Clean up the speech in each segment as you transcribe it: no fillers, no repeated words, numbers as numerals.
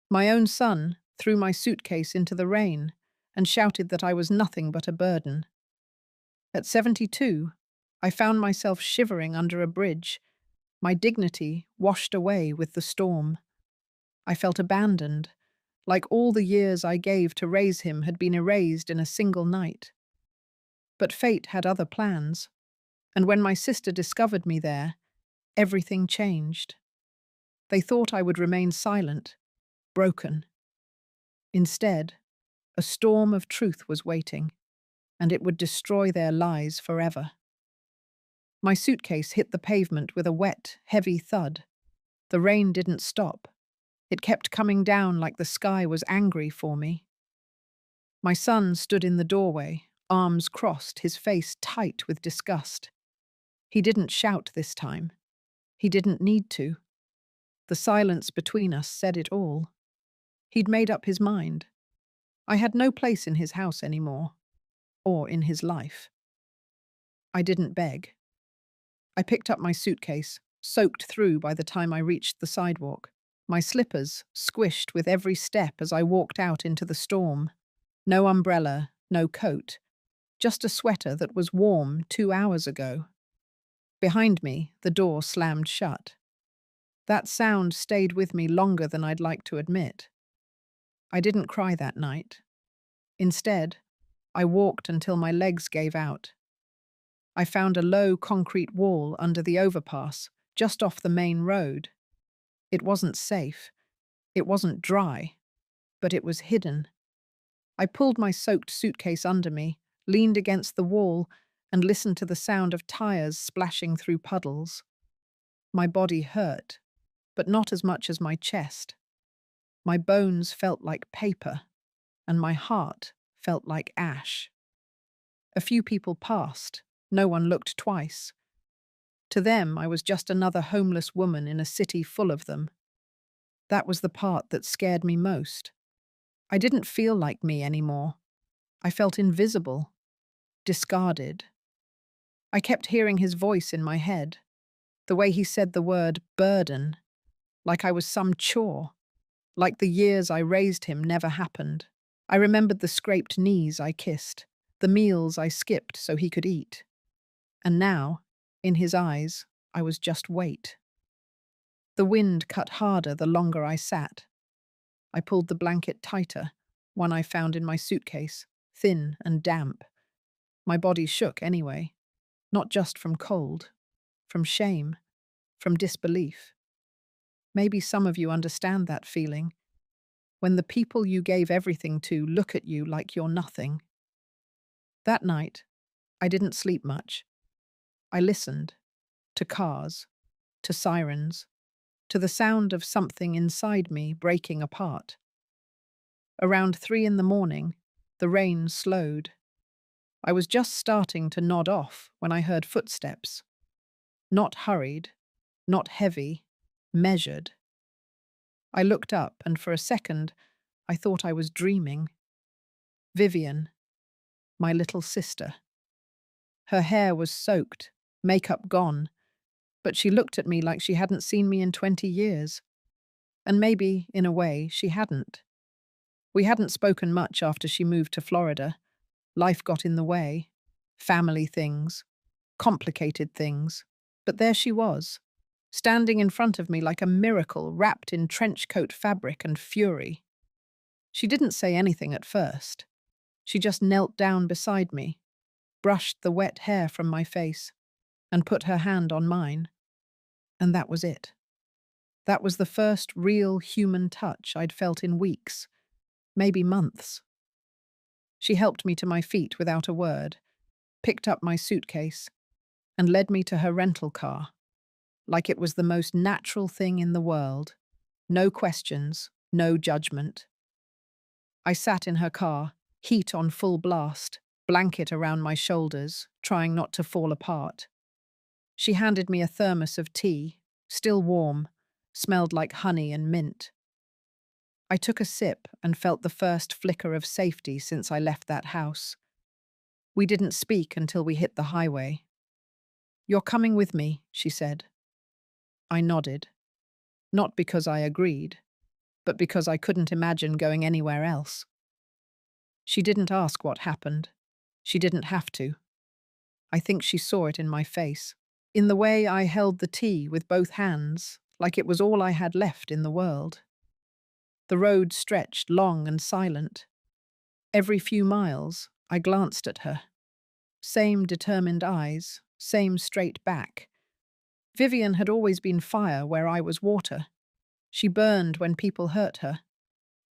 My own son threw my suitcase into the rain and shouted that I was nothing but a burden. At 72, I found myself shivering under a bridge, my dignity washed away with the storm. I felt abandoned, like all the years I gave to raise him had been erased in a single night. But fate had other plans, and when my sister discovered me there, everything changed. They thought I would remain silent, broken. Instead, a storm of truth was waiting, and it would destroy their lies forever. My suitcase hit the pavement with a wet, heavy thud. The rain didn't stop. It kept coming down like the sky was angry for me. My son stood in the doorway, arms crossed, his face tight with disgust. He didn't shout this time. He didn't need to. The silence between us said it all. He'd made up his mind. I had no place in his house anymore, or in his life. I didn't beg. I picked up my suitcase, soaked through by the time I reached the sidewalk. My slippers squished with every step as I walked out into the storm. No umbrella, no coat, just a sweater that was warm 2 hours ago. Behind me, the door slammed shut. That sound stayed with me longer than I'd like to admit. I didn't cry that night. Instead, I walked until my legs gave out. I found a low concrete wall under the overpass, just off the main road. It wasn't safe. It wasn't dry, but it was hidden. I pulled my soaked suitcase under me, leaned against the wall, and listened to the sound of tires splashing through puddles. My body hurt, but not as much as my chest. My bones felt like paper, and my heart felt like ash. A few people passed. No one looked twice. To them, I was just another homeless woman in a city full of them. That was the part that scared me most. I didn't feel like me anymore. I felt invisible, discarded. I kept hearing his voice in my head, the way he said the word burden, like I was some chore, like the years I raised him never happened. I remembered the scraped knees I kissed, the meals I skipped so he could eat. And now, in his eyes, I was just weight. The wind cut harder the longer I sat. I pulled the blanket tighter, one I found in my suitcase, thin and damp. My body shook anyway, not just from cold, from shame, from disbelief. Maybe some of you understand that feeling, when the people you gave everything to look at you like you're nothing. That night, I didn't sleep much. I listened to cars, to sirens, to the sound of something inside me breaking apart. Around 3 in the morning, the rain slowed. I was just starting to nod off when I heard footsteps. Not hurried, not heavy, measured. I looked up, and for a second, I thought I was dreaming. Vivian, my little sister. Her hair was soaked, makeup gone, but she looked at me like she hadn't seen me in 20 years. And maybe, in a way, she hadn't. We hadn't spoken much after she moved to Florida. Life got in the way. Family things. Complicated things. But there she was, standing in front of me like a miracle wrapped in trench coat fabric and fury. She didn't say anything at first. She just knelt down beside me, brushed the wet hair from my face, and put her hand on mine. And that was it. That was the first real human touch I'd felt in weeks, maybe months. She helped me to my feet without a word, picked up my suitcase, and led me to her rental car, like it was the most natural thing in the world. No questions, no judgment. I sat in her car, heat on full blast, blanket around my shoulders, trying not to fall apart. She handed me a thermos of tea, still warm, smelled like honey and mint. I took a sip and felt the first flicker of safety since I left that house. We didn't speak until we hit the highway. "You're coming with me," she said. I nodded. Not because I agreed, but because I couldn't imagine going anywhere else. She didn't ask what happened. She didn't have to. I think she saw it in my face, in the way I held the tea with both hands, like it was all I had left in the world. The road stretched long and silent. Every few miles, I glanced at her. Same determined eyes, same straight back. Vivian had always been fire where I was water. She burned when people hurt her.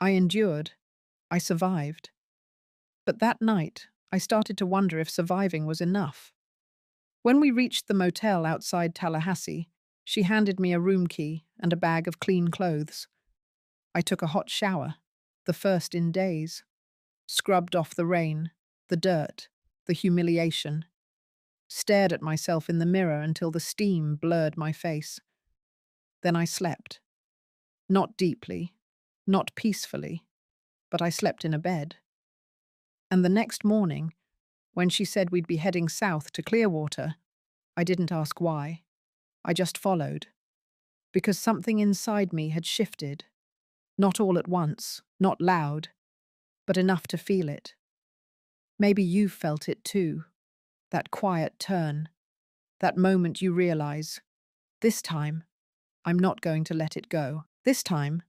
I endured. I survived. But that night, I started to wonder if surviving was enough. When we reached the motel outside Tallahassee, she handed me a room key and a bag of clean clothes. I took a hot shower, the first in days, scrubbed off the rain, the dirt, the humiliation, stared at myself in the mirror until the steam blurred my face. Then I slept. Not deeply, not peacefully, but I slept in a bed. And the next morning, when she said we'd be heading south to Clearwater, I didn't ask why. I just followed. Because something inside me had shifted. Not all at once, not loud, but enough to feel it. Maybe you've felt it too. That quiet turn. That moment you realize, this time, I'm not going to let it go. This time,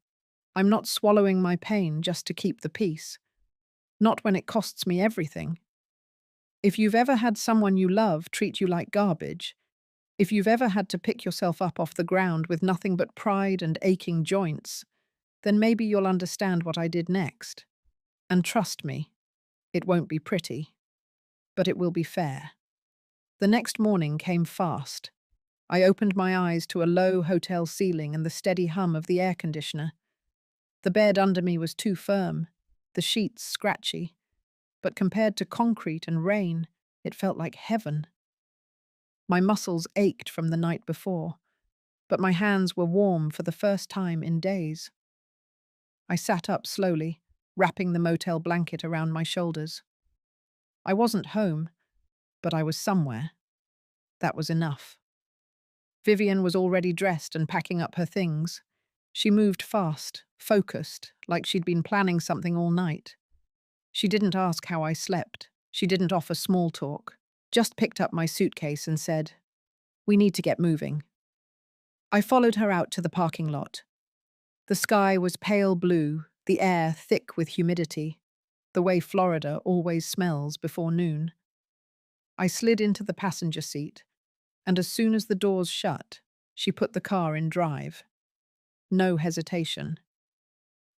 I'm not swallowing my pain just to keep the peace. Not when it costs me everything. If you've ever had someone you love treat you like garbage, if you've ever had to pick yourself up off the ground with nothing but pride and aching joints, then maybe you'll understand what I did next. And trust me, it won't be pretty, but it will be fair. The next morning came fast. I opened my eyes to a low hotel ceiling and the steady hum of the air conditioner. The bed under me was too firm, the sheets scratchy, but compared to concrete and rain, it felt like heaven. My muscles ached from the night before, but my hands were warm for the first time in days. I sat up slowly, wrapping the motel blanket around my shoulders. I wasn't home, but I was somewhere. That was enough. Vivian was already dressed and packing up her things. She moved fast, focused, like she'd been planning something all night. She didn't ask how I slept. She didn't offer small talk. Just picked up my suitcase and said, "We need to get moving." I followed her out to the parking lot. The sky was pale blue, the air thick with humidity, the way Florida always smells before noon. I slid into the passenger seat, and as soon as the doors shut, she put the car in drive. No hesitation.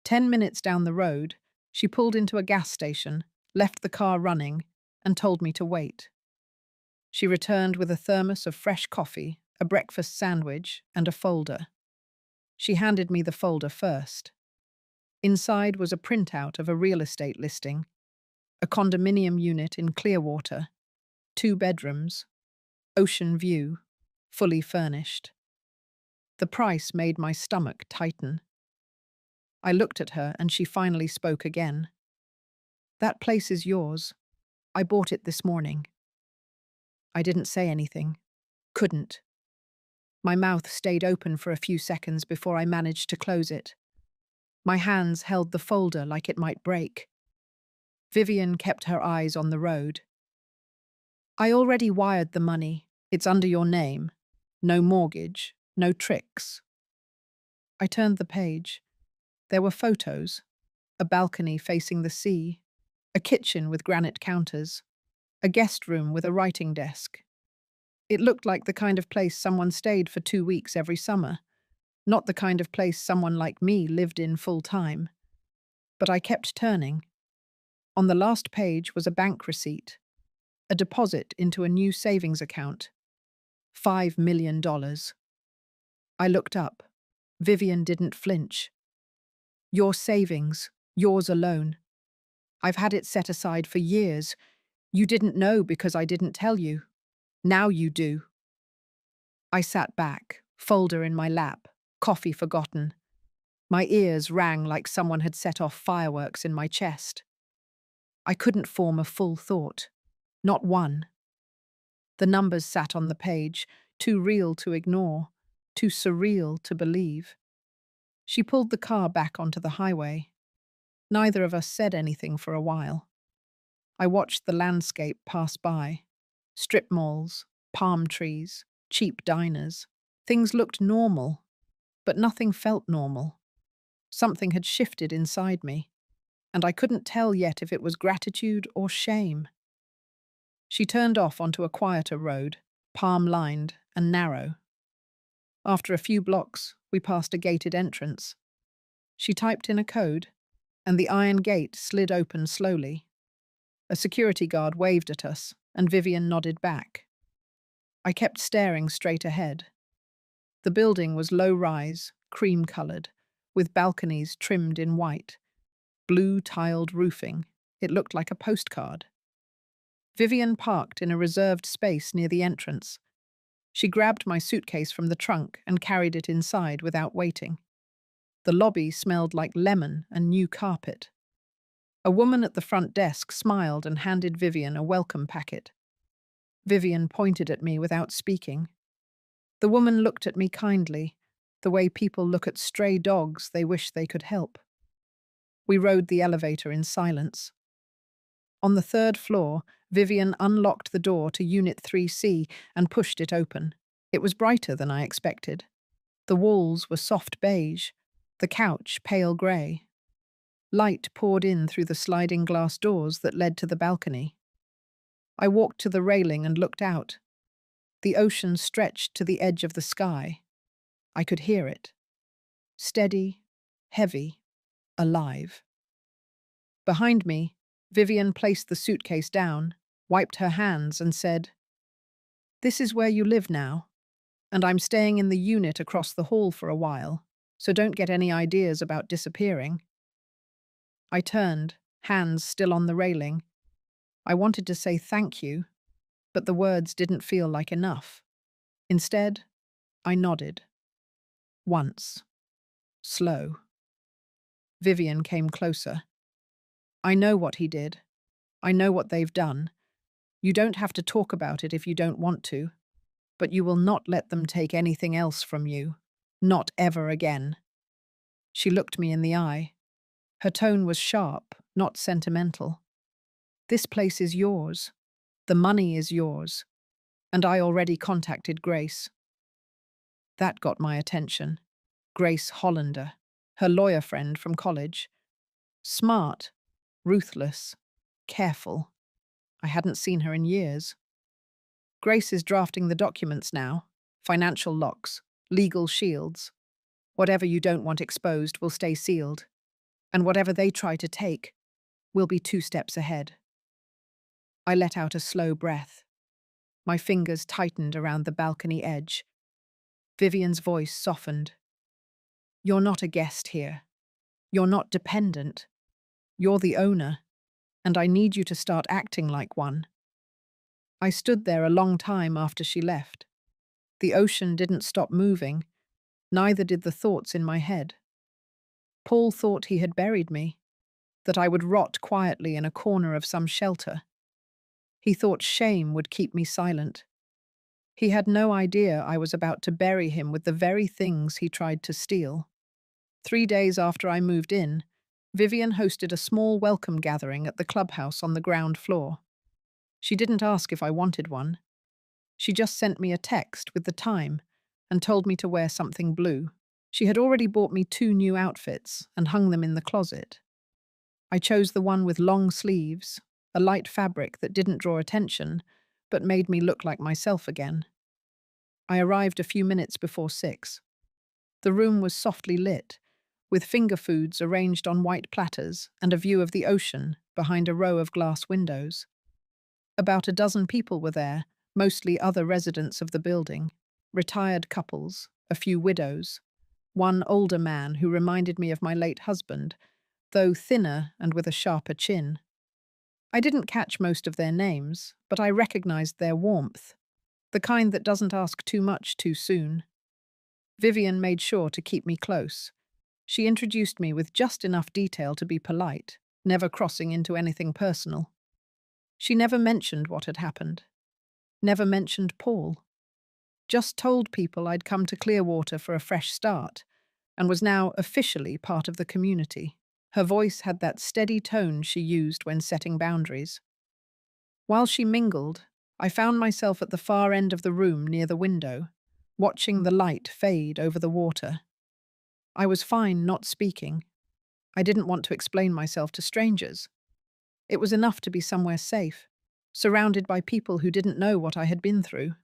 10 minutes down the road, she pulled into a gas station, left the car running, and told me to wait. She returned with a thermos of fresh coffee, a breakfast sandwich, and a folder. She handed me the folder first. Inside was a printout of a real estate listing, a condominium unit in Clearwater, 2 bedrooms, ocean view, fully furnished. The price made my stomach tighten. I looked at her and she finally spoke again. "That place is yours. I bought it this morning." I didn't say anything. Couldn't. My mouth stayed open for a few seconds before I managed to close it. My hands held the folder like it might break. Vivian kept her eyes on the road. "I already wired the money. It's under your name. No mortgage, no tricks." I turned the page. There were photos, a balcony facing the sea, a kitchen with granite counters, a guest room with a writing desk. It looked like the kind of place someone stayed for 2 weeks every summer, not the kind of place someone like me lived in full time. But I kept turning. On the last page was a bank receipt, a deposit into a new savings account. $5 million. I looked up. Vivian didn't flinch. "Your savings, yours alone. I've had it set aside for years. You didn't know because I didn't tell you. Now you do." I sat back, folder in my lap, coffee forgotten. My ears rang like someone had set off fireworks in my chest. I couldn't form a full thought. Not one. The numbers sat on the page, too real to ignore, too surreal to believe. She pulled the car back onto the highway. Neither of us said anything for a while. I watched the landscape pass by. Strip malls, palm trees, cheap diners. Things looked normal, but nothing felt normal. Something had shifted inside me, and I couldn't tell yet if it was gratitude or shame. She turned off onto a quieter road, palm-lined and narrow. After a few blocks, we passed a gated entrance. She typed in a code, and the iron gate slid open slowly. A security guard waved at us, and Vivian nodded back. I kept staring straight ahead. The building was low-rise, cream-coloured, with balconies trimmed in white. Blue-tiled roofing. It looked like a postcard. Vivian parked in a reserved space near the entrance. She grabbed my suitcase from the trunk and carried it inside without waiting. The lobby smelled like lemon and new carpet. A woman at the front desk smiled and handed Vivian a welcome packet. Vivian pointed at me without speaking. The woman looked at me kindly, the way people look at stray dogs they wish they could help. We rode the elevator in silence. On the third floor, Vivian unlocked the door to Unit 3C and pushed it open. It was brighter than I expected. The walls were soft beige, the couch pale grey. Light poured in through the sliding glass doors that led to the balcony. I walked to the railing and looked out. The ocean stretched to the edge of the sky. I could hear it. Steady, heavy, alive. Behind me, Vivian placed the suitcase down, wiped her hands and said, "This is where you live now, and I'm staying in the unit across the hall for a while, so don't get any ideas about disappearing." I turned, hands still on the railing. I wanted to say thank you, but the words didn't feel like enough. Instead, I nodded. Once. Slow. Vivian came closer. "I know what he did. I know what they've done. You don't have to talk about it if you don't want to, but you will not let them take anything else from you. Not ever again." She looked me in the eye. Her tone was sharp, not sentimental. "This place is yours. The money is yours. And I already contacted Grace." That got my attention. Grace Hollander, her lawyer friend from college. Smart, ruthless, careful. I hadn't seen her in years. "Grace is drafting the documents now. Financial locks, legal shields. Whatever you don't want exposed will stay sealed. And whatever they try to take will be 2 steps ahead." I let out a slow breath. My fingers tightened around the balcony edge. Vivian's voice softened. "You're not a guest here. You're not dependent. You're the owner, and I need you to start acting like one." I stood there a long time after she left. The ocean didn't stop moving, neither did the thoughts in my head. Paul thought he had buried me, that I would rot quietly in a corner of some shelter. He thought shame would keep me silent. He had no idea I was about to bury him with the very things he tried to steal. 3 days after I moved in, Vivian hosted a small welcome gathering at the clubhouse on the ground floor. She didn't ask if I wanted one. She just sent me a text with the time and told me to wear something blue. She had already bought me 2 new outfits and hung them in the closet. I chose the one with long sleeves, a light fabric that didn't draw attention, but made me look like myself again. I arrived a few minutes before 6. The room was softly lit, with finger foods arranged on white platters and a view of the ocean behind a row of glass windows. About a dozen people were there, mostly other residents of the building, retired couples, a few widows, one older man who reminded me of my late husband, though thinner and with a sharper chin. I didn't catch most of their names, but I recognized their warmth, the kind that doesn't ask too much too soon. Vivian made sure to keep me close. She introduced me with just enough detail to be polite, never crossing into anything personal. She never mentioned what had happened. Never mentioned Paul. Just told people I'd come to Clearwater for a fresh start, and was now officially part of the community. Her voice had that steady tone she used when setting boundaries. While she mingled, I found myself at the far end of the room near the window, watching the light fade over the water. I was fine not speaking. I didn't want to explain myself to strangers. It was enough to be somewhere safe, surrounded by people who didn't know what I had been through.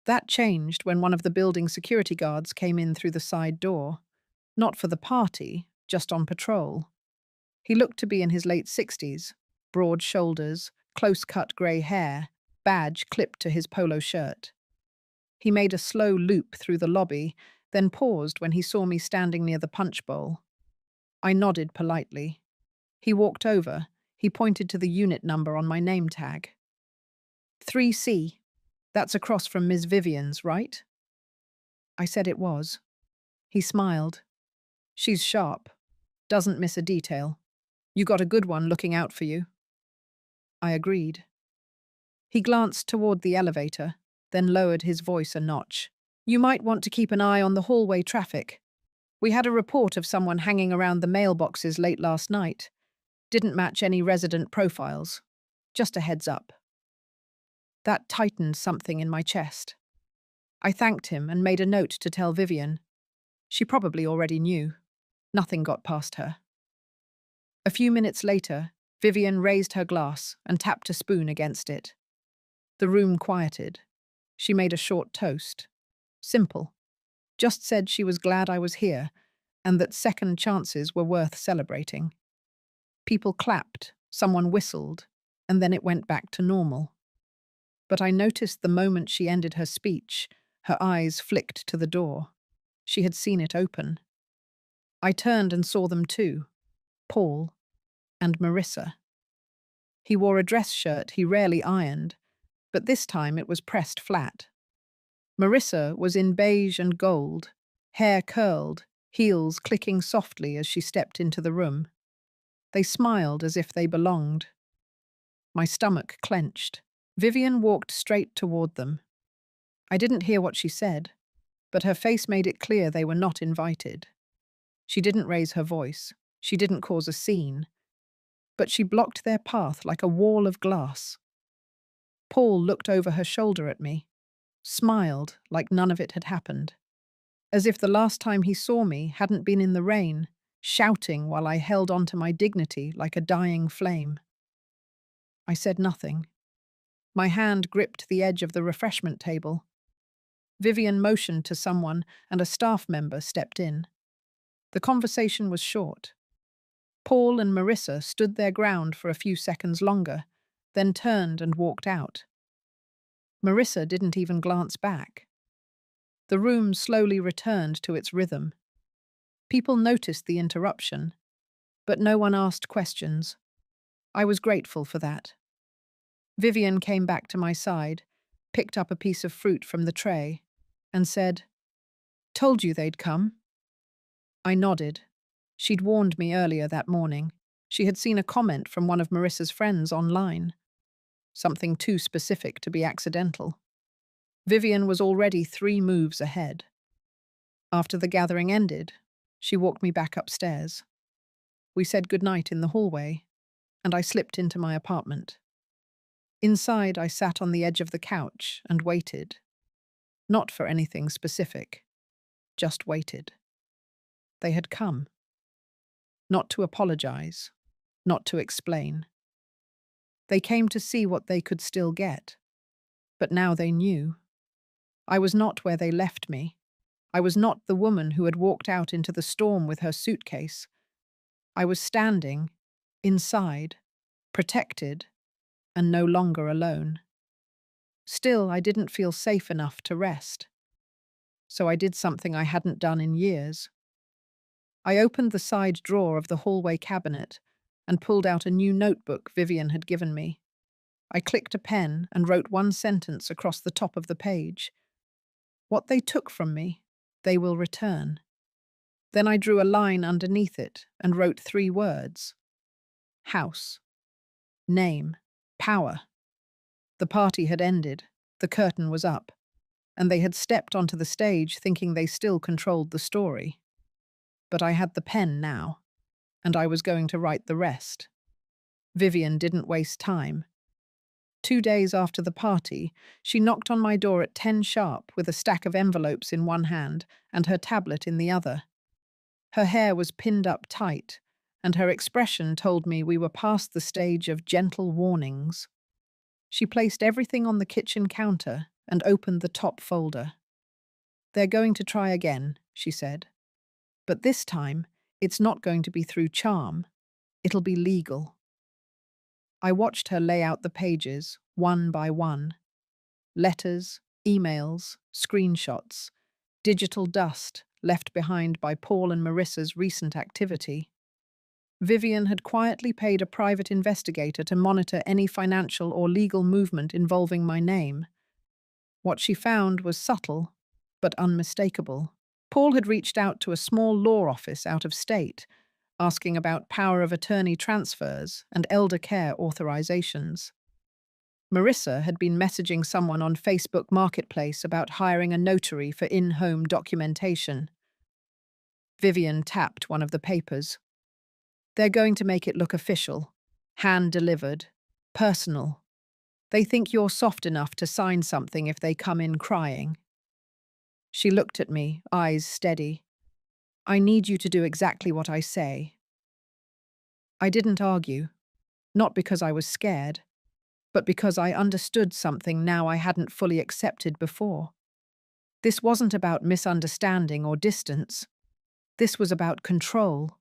That changed when one of the building security guards came in through the side door, not for the party, just on patrol. He looked to be in his late 60s, broad shoulders, close-cut grey hair, badge clipped to his polo shirt. He made a slow loop through the lobby, then paused when he saw me standing near the punch bowl. I nodded politely. He walked over. He pointed to the unit number on my name tag. 3C. That's across from Ms. Vivian's, right? I said it was. He smiled. She's sharp. Doesn't miss a detail. You got a good one looking out for you. I agreed. He glanced toward the elevator, then lowered his voice a notch. You might want to keep an eye on the hallway traffic. We had a report of someone hanging around the mailboxes late last night. Didn't match any resident profiles. Just a heads up. That tightened something in my chest. I thanked him and made a note to tell Vivian. She probably already knew. Nothing got past her. A few minutes later, Vivian raised her glass and tapped a spoon against it. The room quieted. She made a short toast. Simple. Just said she was glad I was here and that second chances were worth celebrating. People clapped, someone whistled, and then it went back to normal. But I noticed the moment she ended her speech, her eyes flicked to the door. She had seen it open. I turned and saw them too, Paul and Marissa. He wore a dress shirt he rarely ironed, but this time it was pressed flat. Marissa was in beige and gold, hair curled, heels clicking softly as she stepped into the room. They smiled as if they belonged. My stomach clenched. Vivian walked straight toward them. I didn't hear what she said, but her face made it clear they were not invited. She didn't raise her voice. She didn't cause a scene. But she blocked their path like a wall of glass. Paul looked over her shoulder at me, smiled like none of it had happened, as if the last time he saw me hadn't been in the rain, shouting while I held on to my dignity like a dying flame. I said nothing. My hand gripped the edge of the refreshment table. Vivian motioned to someone, and a staff member stepped in. The conversation was short. Paul and Marissa stood their ground for a few seconds longer, then turned and walked out. Marissa didn't even glance back. The room slowly returned to its rhythm. People noticed the interruption, but no one asked questions. I was grateful for that. Vivian came back to my side, picked up a piece of fruit from the tray, and said, "Told you they'd come." I nodded. She'd warned me earlier that morning. She had seen a comment from one of Marissa's friends online. Something too specific to be accidental. Vivian was already 3 moves ahead. After the gathering ended, she walked me back upstairs. We said goodnight in the hallway, and I slipped into my apartment. Inside, I sat on the edge of the couch and waited. Not for anything specific, just waited. They had come. Not to apologize, not to explain. They came to see what they could still get. But now they knew. I was not where they left me. I was not the woman who had walked out into the storm with her suitcase. I was standing, inside, protected, and no longer alone. Still, I didn't feel safe enough to rest. So I did something I hadn't done in years. I opened the side drawer of the hallway cabinet and pulled out a new notebook Vivian had given me. I clicked a pen and wrote one sentence across the top of the page. What they took from me, they will return. Then I drew a line underneath it and wrote 3 words. House. Name. Power. The party had ended, the curtain was up, and they had stepped onto the stage thinking they still controlled the story. But I had the pen now, and I was going to write the rest. Vivian didn't waste time. 2 days after the party, she knocked on my door at 10 sharp with a stack of envelopes in one hand and her tablet in the other. Her hair was pinned up tight, and her expression told me we were past the stage of gentle warnings. She placed everything on the kitchen counter and opened the top folder. "They're going to try again," she said. "But this time, it's not going to be through charm. It'll be legal." I watched her lay out the pages, one by one. Letters, emails, screenshots, digital dust left behind by Paul and Marissa's recent activity. Vivian had quietly paid a private investigator to monitor any financial or legal movement involving my name. What she found was subtle, but unmistakable. Paul had reached out to a small law office out of state, asking about power of attorney transfers and elder care authorizations. Marissa had been messaging someone on Facebook Marketplace about hiring a notary for in-home documentation. Vivian tapped one of the papers. "They're going to make it look official, hand-delivered, personal. They think you're soft enough to sign something if they come in crying." She looked at me, eyes steady. "I need you to do exactly what I say." I didn't argue, not because I was scared, but because I understood something now I hadn't fully accepted before. This wasn't about misunderstanding or distance. This was about control.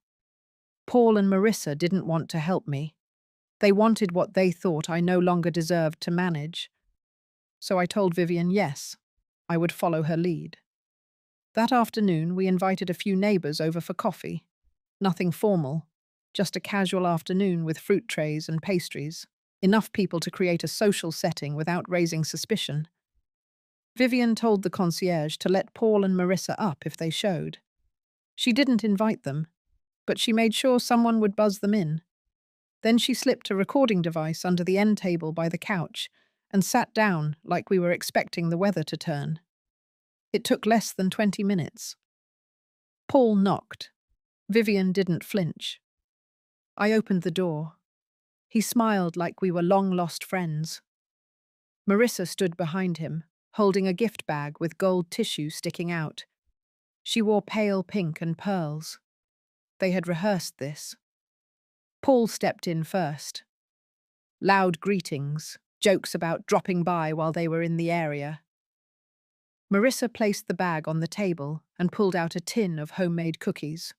Paul and Marissa didn't want to help me. They wanted what they thought I no longer deserved to manage. So I told Vivian yes, I would follow her lead. That afternoon, we invited a few neighbours over for coffee. Nothing formal, just a casual afternoon with fruit trays and pastries. Enough people to create a social setting without raising suspicion. Vivian told the concierge to let Paul and Marissa up if they showed. She didn't invite them, but she made sure someone would buzz them in. Then she slipped a recording device under the end table by the couch and sat down like we were expecting the weather to turn. It took less than 20 minutes. Paul knocked. Vivian didn't flinch. I opened the door. He smiled like we were long-lost friends. Marissa stood behind him, holding a gift bag with gold tissue sticking out. She wore pale pink and pearls. They had rehearsed this. Paul stepped in first. Loud greetings, jokes about dropping by while they were in the area. Marissa placed the bag on the table and pulled out a tin of homemade cookies.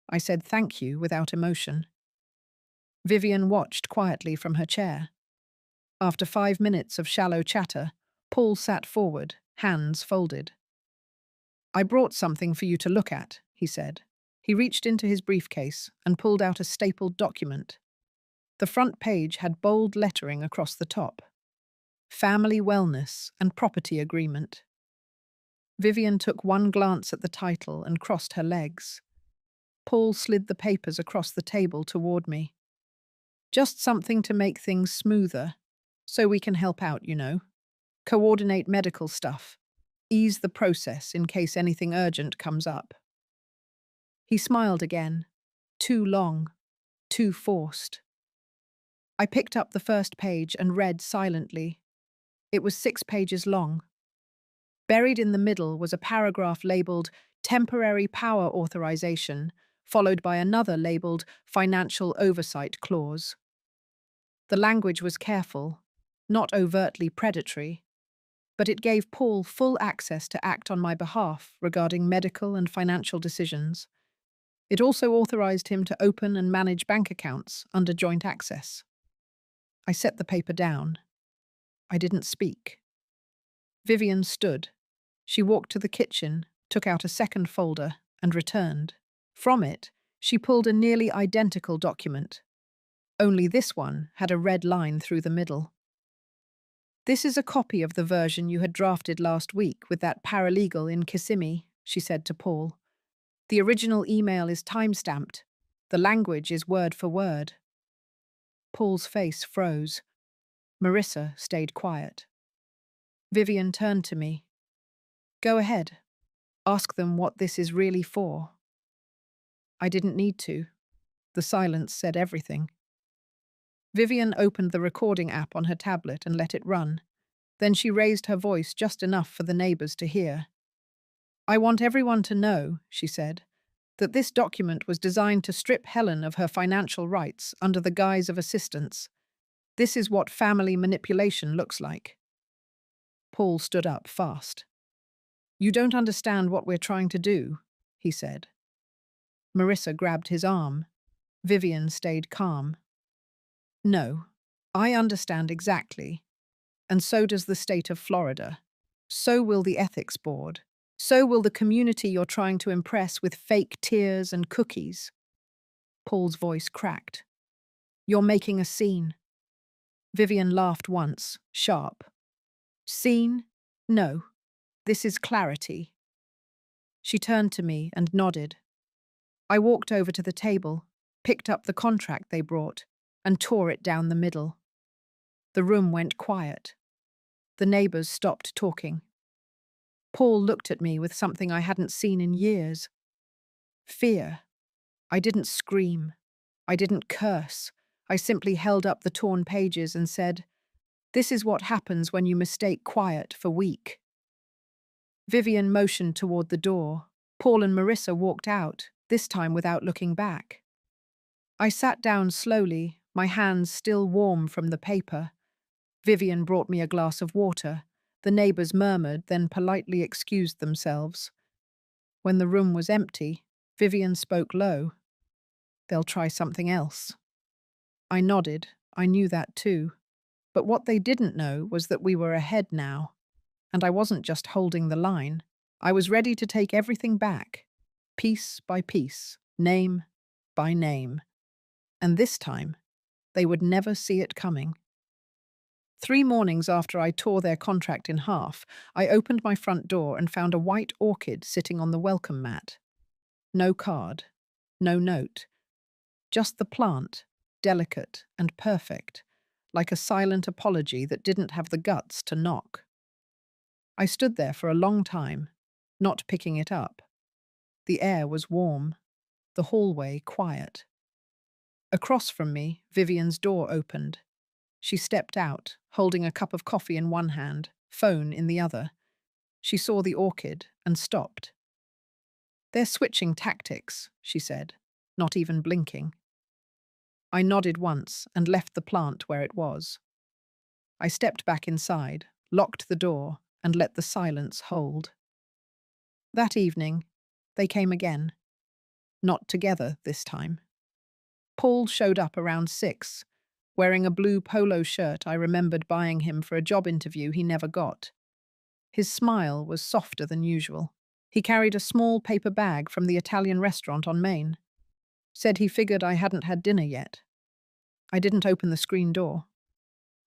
I said thank you without emotion. Vivian watched quietly from her chair. After 5 minutes of shallow chatter, Paul sat forward, hands folded. "I brought something for you to look at," he said. He reached into his briefcase and pulled out a stapled document. The front page had bold lettering across the top. Family Wellness and Property Agreement. Vivian took one glance at the title and crossed her legs. Paul slid the papers across the table toward me. "Just something to make things smoother, so we can help out, you know. Coordinate medical stuff. Ease the process in case anything urgent comes up." He smiled again. Too long. Too forced. I picked up the first page and read silently. It was 6 pages long. Buried in the middle was a paragraph labeled Temporary Power Authorization, followed by another labeled Financial Oversight Clause. The language was careful, not overtly predatory, but it gave Paul full access to act on my behalf regarding medical and financial decisions. It also authorized him to open and manage bank accounts under joint access. I set the paper down. I didn't speak. Vivian stood. She walked to the kitchen, took out a second folder, and returned. From it, she pulled a nearly identical document. Only this one had a red line through the middle. "This is a copy of the version you had drafted last week with that paralegal in Kissimmee," she said to Paul. "The original email is time-stamped. The language is word for word." Paul's face froze. Marissa stayed quiet. Vivian turned to me. "Go ahead. Ask them what this is really for." I didn't need to. The silence said everything. Vivian opened the recording app on her tablet and let it run. Then she raised her voice just enough for the neighbors to hear. I want everyone to know, she said, that this document was designed to strip Helen of her financial rights under the guise of assistance. This is what family manipulation looks like. Paul stood up fast. You don't understand what we're trying to do, he said. Marissa grabbed his arm. Vivian stayed calm. No, I understand exactly. And so does the state of Florida. So will the ethics board. So will the community you're trying to impress with fake tears and cookies. Paul's voice cracked. You're making a scene. Vivian laughed once, sharp. Scene? No. This is clarity. She turned to me and nodded. I walked over to the table, picked up the contract they brought, and tore it down the middle. The room went quiet. The neighbors stopped talking. Paul looked at me with something I hadn't seen in years. Fear. I didn't scream. I didn't curse. I simply held up the torn pages and said, "This is what happens when you mistake quiet for weak." Vivian motioned toward the door. Paul and Marissa walked out, this time without looking back. I sat down slowly, my hands still warm from the paper. Vivian brought me a glass of water. The neighbors murmured, then politely excused themselves. When the room was empty, Vivian spoke low. They'll try something else. I nodded. I knew that too. But what they didn't know was that we were ahead now. And I wasn't just holding the line. I was ready to take everything back, piece by piece, name by name. And this time, they would never see it coming. 3 mornings after I tore their contract in half, I opened my front door and found a white orchid sitting on the welcome mat. No card, no note. Just the plant, delicate and perfect, like a silent apology that didn't have the guts to knock. I stood there for a long time, not picking it up. The air was warm, the hallway quiet. Across from me, Vivian's door opened. She stepped out, holding a cup of coffee in one hand, phone in the other. She saw the orchid and stopped. They're switching tactics, she said, not even blinking. I nodded once and left the plant where it was. I stepped back inside, locked the door, and let the silence hold. That evening, they came again. Not together this time. Paul showed up around 6, wearing a blue polo shirt I remembered buying him for a job interview he never got. His smile was softer than usual. He carried a small paper bag from the Italian restaurant on Main. Said he figured I hadn't had dinner yet. I didn't open the screen door.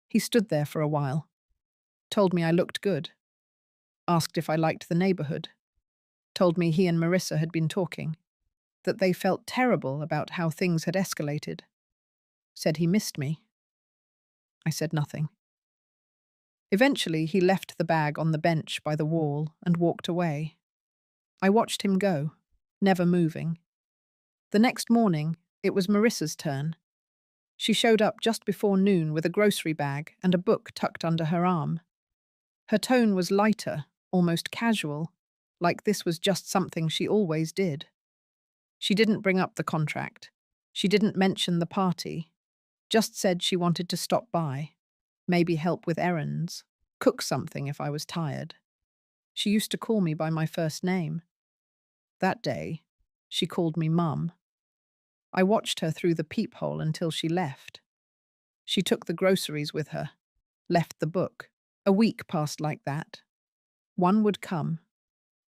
He stood there for a while. Told me I looked good. Asked if I liked the neighborhood. Told me he and Marissa had been talking. That they felt terrible about how things had escalated. Said he missed me. I said nothing. Eventually, he left the bag on the bench by the wall and walked away. I watched him go, never moving. The next morning, it was Marissa's turn. She showed up just before noon with a grocery bag and a book tucked under her arm. Her tone was lighter, almost casual, like this was just something she always did. She didn't bring up the contract. She didn't mention the party. Just said she wanted to stop by, maybe help with errands, cook something if I was tired. She used to call me by my first name. That day, she called me Mum. I watched her through the peephole until she left. She took the groceries with her, left the book. A week passed like that. One would come,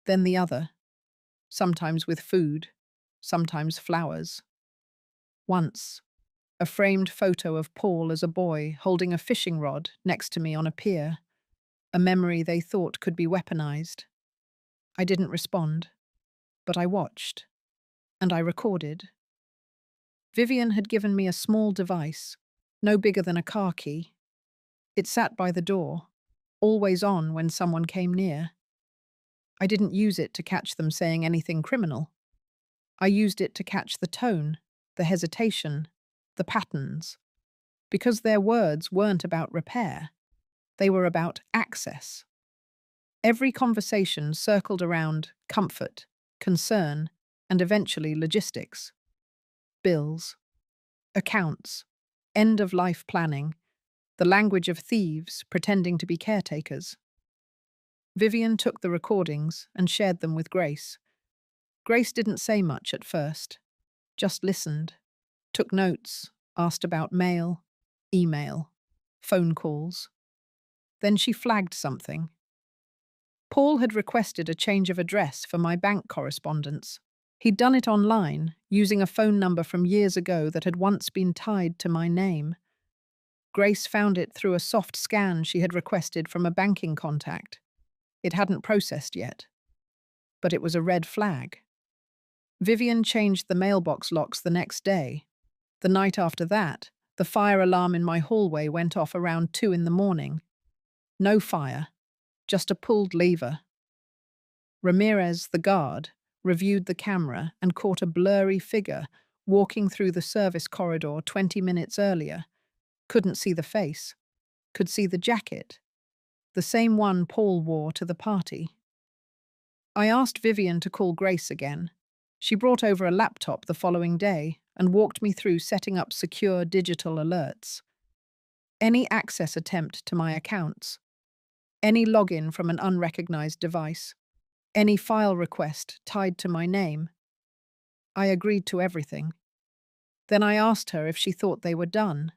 then the other, sometimes with food, sometimes flowers. Once, a framed photo of Paul as a boy holding a fishing rod next to me on a pier, a memory they thought could be weaponized. I didn't respond, but I watched, and I recorded. Vivian had given me a small device, no bigger than a car key. It sat by the door, always on when someone came near. I didn't use it to catch them saying anything criminal. I used it to catch the tone, the hesitation, the patterns, because their words weren't about repair, they were about access. Every conversation circled around comfort, concern, and eventually logistics. Bills, accounts, end-of-life planning, the language of thieves pretending to be caretakers. Vivian took the recordings and shared them with Grace. Grace didn't say much at first, just listened, took notes, asked about mail, email, phone calls. Then she flagged something. Paul had requested a change of address for my bank correspondence. He'd done it online, using a phone number from years ago that had once been tied to my name. Grace found it through a soft scan she had requested from a banking contact. It hadn't processed yet, but it was a red flag. Vivian changed the mailbox locks the next day. The night after that, the fire alarm in my hallway went off around 2 in the morning. No fire, just a pulled lever. Ramirez, the guard, reviewed the camera and caught a blurry figure walking through the service corridor 20 minutes earlier. Couldn't see the face, could see the jacket, the same one Paul wore to the party. I asked Vivian to call Grace again. She brought over a laptop the following day and walked me through setting up secure digital alerts. Any access attempt to my accounts, any login from an unrecognized device, any file request tied to my name. I agreed to everything. Then I asked her if she thought they were done.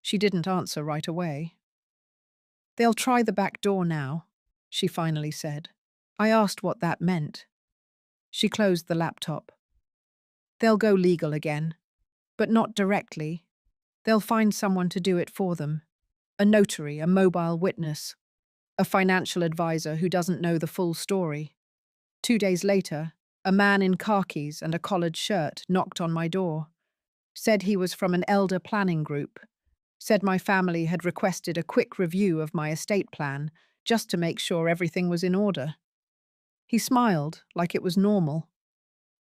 She didn't answer right away. "They'll try the back door now," she finally said. I asked what that meant. She closed the laptop. "They'll go legal again, but not directly. They'll find someone to do it for them. A notary, a mobile witness, a financial advisor who doesn't know the full story." 2 days later, a man in khakis and a collared shirt knocked on my door, said he was from an elder planning group, said my family had requested a quick review of my estate plan just to make sure everything was in order. He smiled like it was normal,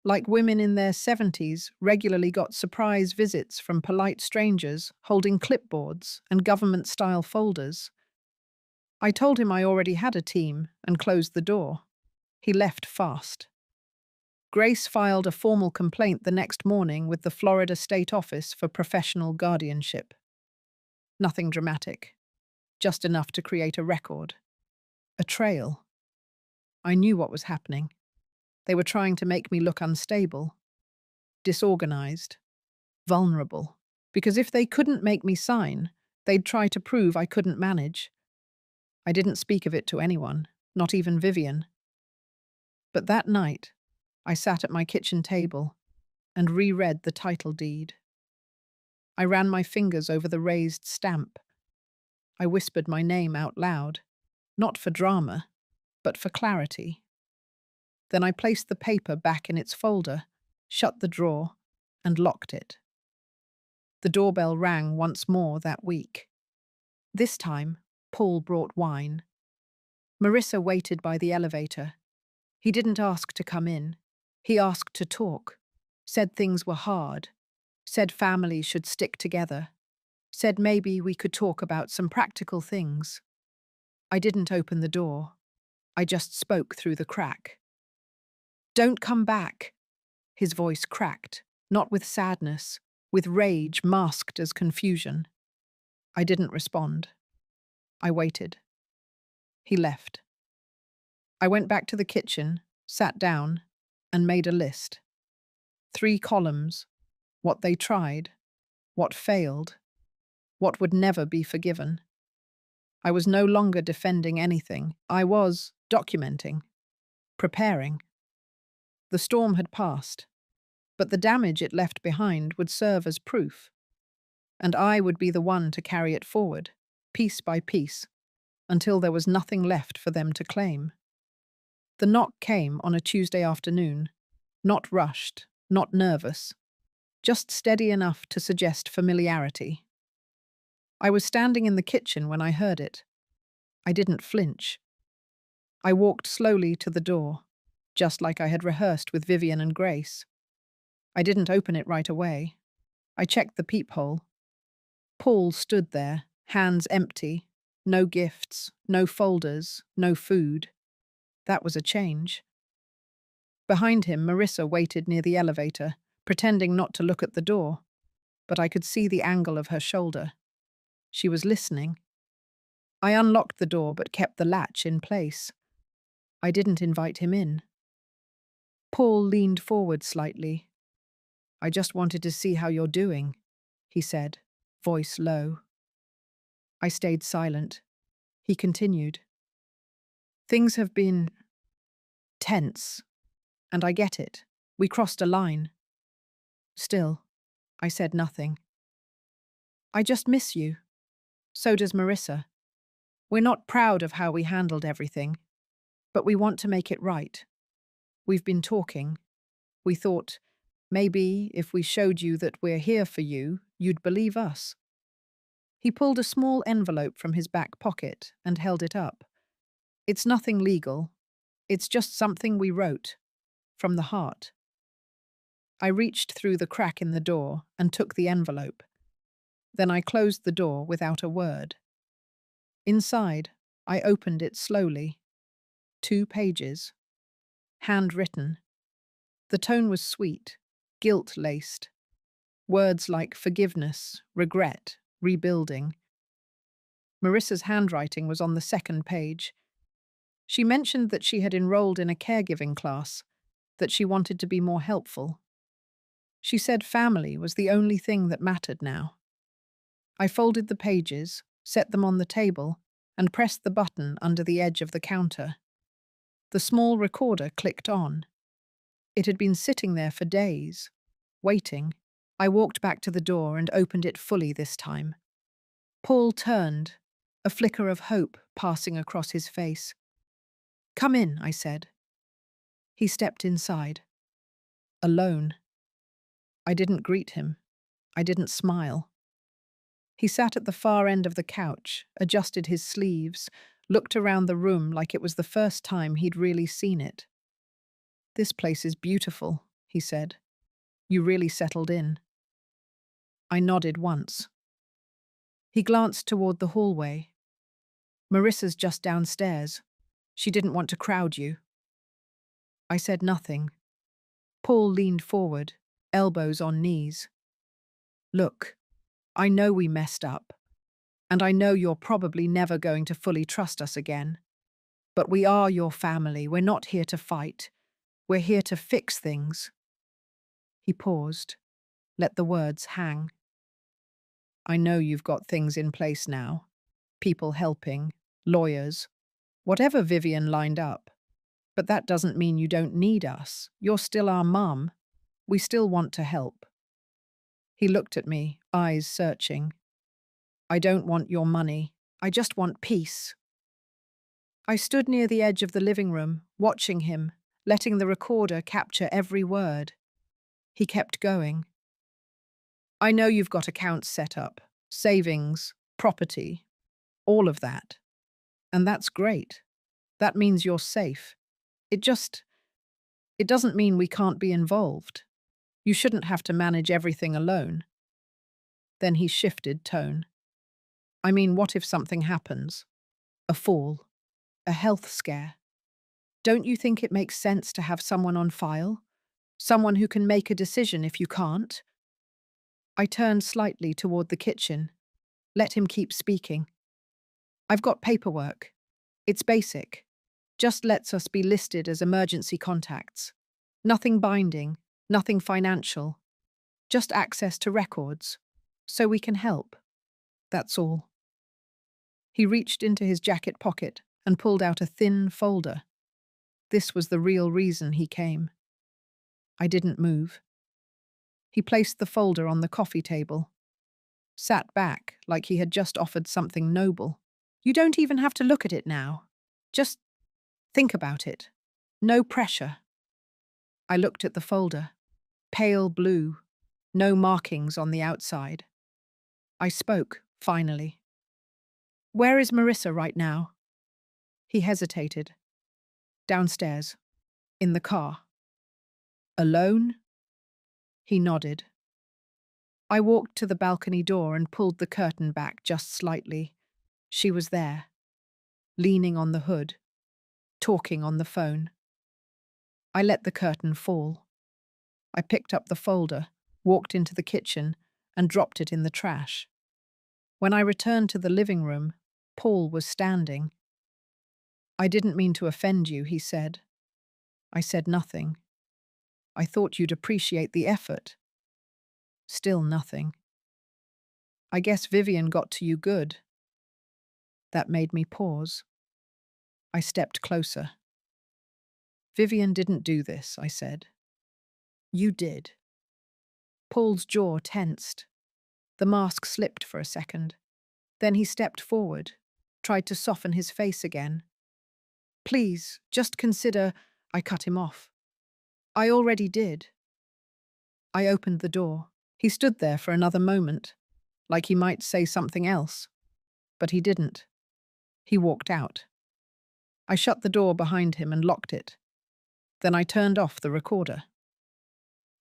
like women in their 70s regularly got surprise visits from polite strangers holding clipboards and government-style folders. I told him I already had a team and closed the door. He left fast. Grace filed a formal complaint the next morning with the Florida State Office for Professional Guardianship. Nothing dramatic, just enough to create a record. A trail. I knew what was happening. They were trying to make me look unstable, disorganized, vulnerable. Because if they couldn't make me sign, they'd try to prove I couldn't manage. I didn't speak of it to anyone, not even Vivian. But that night, I sat at my kitchen table and reread the title deed. I ran my fingers over the raised stamp. I whispered my name out loud, not for drama, but for clarity. Then I placed the paper back in its folder, shut the drawer, and locked it. The doorbell rang once more that week. This time, Paul brought wine. Marissa waited by the elevator. He didn't ask to come in. He asked to talk, said things were hard, said families should stick together, said maybe we could talk about some practical things. I didn't open the door. I just spoke through the crack. "Don't come back." His voice cracked, not with sadness, with rage masked as confusion. I didn't respond. I waited. He left. I went back to the kitchen, sat down, and made a list. 3 columns: what they tried, what failed, what would never be forgiven. I was no longer defending anything. I was documenting, preparing. The storm had passed, but the damage it left behind would serve as proof, and I would be the one to carry it forward, piece by piece, until there was nothing left for them to claim. The knock came on a Tuesday afternoon, not rushed, not nervous, just steady enough to suggest familiarity. I was standing in the kitchen when I heard it. I didn't flinch. I walked slowly to the door, just like I had rehearsed with Vivian and Grace. I didn't open it right away. I checked the peephole. Paul stood there, hands empty, no gifts, no folders, no food. That was a change. Behind him, Marissa waited near the elevator, pretending not to look at the door, but I could see the angle of her shoulder. She was listening. I unlocked the door but kept the latch in place. I didn't invite him in. Paul leaned forward slightly. "I just wanted to see how you're doing," he said, voice low. I stayed silent. He continued. "Things have been tense, and I get it. We crossed a line." Still, I said nothing. "I just miss you. So does Marissa. We're not proud of how we handled everything, but we want to make it right. We've been talking. We thought, maybe if we showed you that we're here for you, you'd believe us." He pulled a small envelope from his back pocket and held it up. "It's nothing legal. It's just something we wrote. From the heart." I reached through the crack in the door and took the envelope. Then I closed the door without a word. Inside, I opened it slowly. 2 pages. Handwritten. The tone was sweet, guilt-laced. Words like forgiveness, regret, rebuilding. Marissa's handwriting was on the 2nd page. She mentioned that she had enrolled in a caregiving class, that she wanted to be more helpful. She said family was the only thing that mattered now. I folded the pages, set them on the table, and pressed the button under the edge of the counter. The small recorder clicked on. It had been sitting there for days, waiting. I walked back to the door and opened it fully this time. Paul turned, a flicker of hope passing across his face. "Come in," I said. He stepped inside. Alone. I didn't greet him. I didn't smile. He sat at the far end of the couch, adjusted his sleeves, looked around the room like it was the first time he'd really seen it. "This place is beautiful," he said. "You really settled in." I nodded once. He glanced toward the hallway. "Marissa's just downstairs. She didn't want to crowd you." I said nothing. Paul leaned forward, elbows on knees. "Look, I know we messed up, and I know you're probably never going to fully trust us again. But we are your family. We're not here to fight. We're here to fix things." He paused, let the words hang. "I know you've got things in place now. People helping, lawyers, whatever Vivian lined up. But that doesn't mean you don't need us. You're still our mum. We still want to help." He looked at me, eyes searching. "I don't want your money. I just want peace." I stood near the edge of the living room, watching him, letting the recorder capture every word. He kept going. "I know you've got accounts set up, savings, property, all of that. And that's great. That means you're safe. It doesn't mean we can't be involved. You shouldn't have to manage everything alone." Then he shifted tone. "I mean, what if something happens? A fall? A health scare? Don't you think it makes sense to have someone on file? Someone who can make a decision if you can't?" I turned slightly toward the kitchen. Let him keep speaking. "I've got paperwork. It's basic. Just lets us be listed as emergency contacts. Nothing binding, nothing financial. Just access to records. So we can help. That's all." He reached into his jacket pocket and pulled out a thin folder. This was the real reason he came. I didn't move. He placed the folder on the coffee table. Sat back like he had just offered something noble. "You don't even have to look at it now. Just think about it. No pressure." I looked at the folder. Pale blue. No markings on the outside. I spoke, finally. "Where is Marissa right now?" He hesitated. "Downstairs. In the car." "Alone?" He nodded. I walked to the balcony door and pulled the curtain back just slightly. She was there, leaning on the hood, talking on the phone. I let the curtain fall. I picked up the folder, walked into the kitchen, and dropped it in the trash. When I returned to the living room, Paul was standing. I didn't mean to offend you, he said. I said nothing. I thought you'd appreciate the effort. Still nothing. I guess Vivian got to you good. That made me pause. I stepped closer. Vivian didn't do this, I said. You did. Paul's jaw tensed. The mask slipped for a second. Then he stepped forward, tried to soften his face again. Please, just consider. I cut him off. I already did. I opened the door. He stood there for another moment, like he might say something else. But he didn't. He walked out. I shut the door behind him and locked it. Then I turned off the recorder.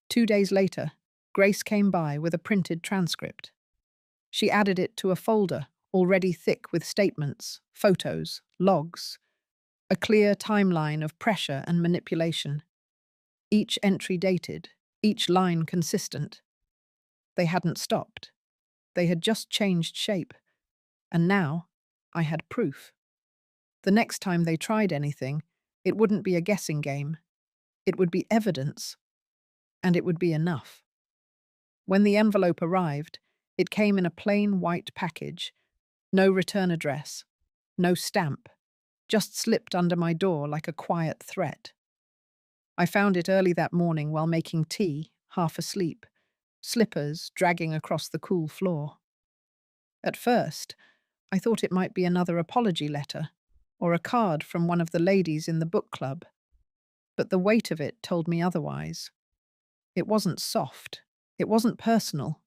2 days later, Grace came by with a printed transcript. She added it to a folder already thick with statements, photos, logs, a clear timeline of pressure and manipulation. Each entry dated, each line consistent. They hadn't stopped. They had just changed shape. And now, I had proof. The next time they tried anything, it wouldn't be a guessing game. It would be evidence. And it would be enough. When the envelope arrived, it came in a plain white package. No return address. No stamp. Just slipped under my door like a quiet threat. I found it early that morning while making tea, half asleep, slippers dragging across the cool floor. At first, I thought it might be another apology letter, or a card from one of the ladies in the book club. But the weight of it told me otherwise. It wasn't soft. It wasn't personal.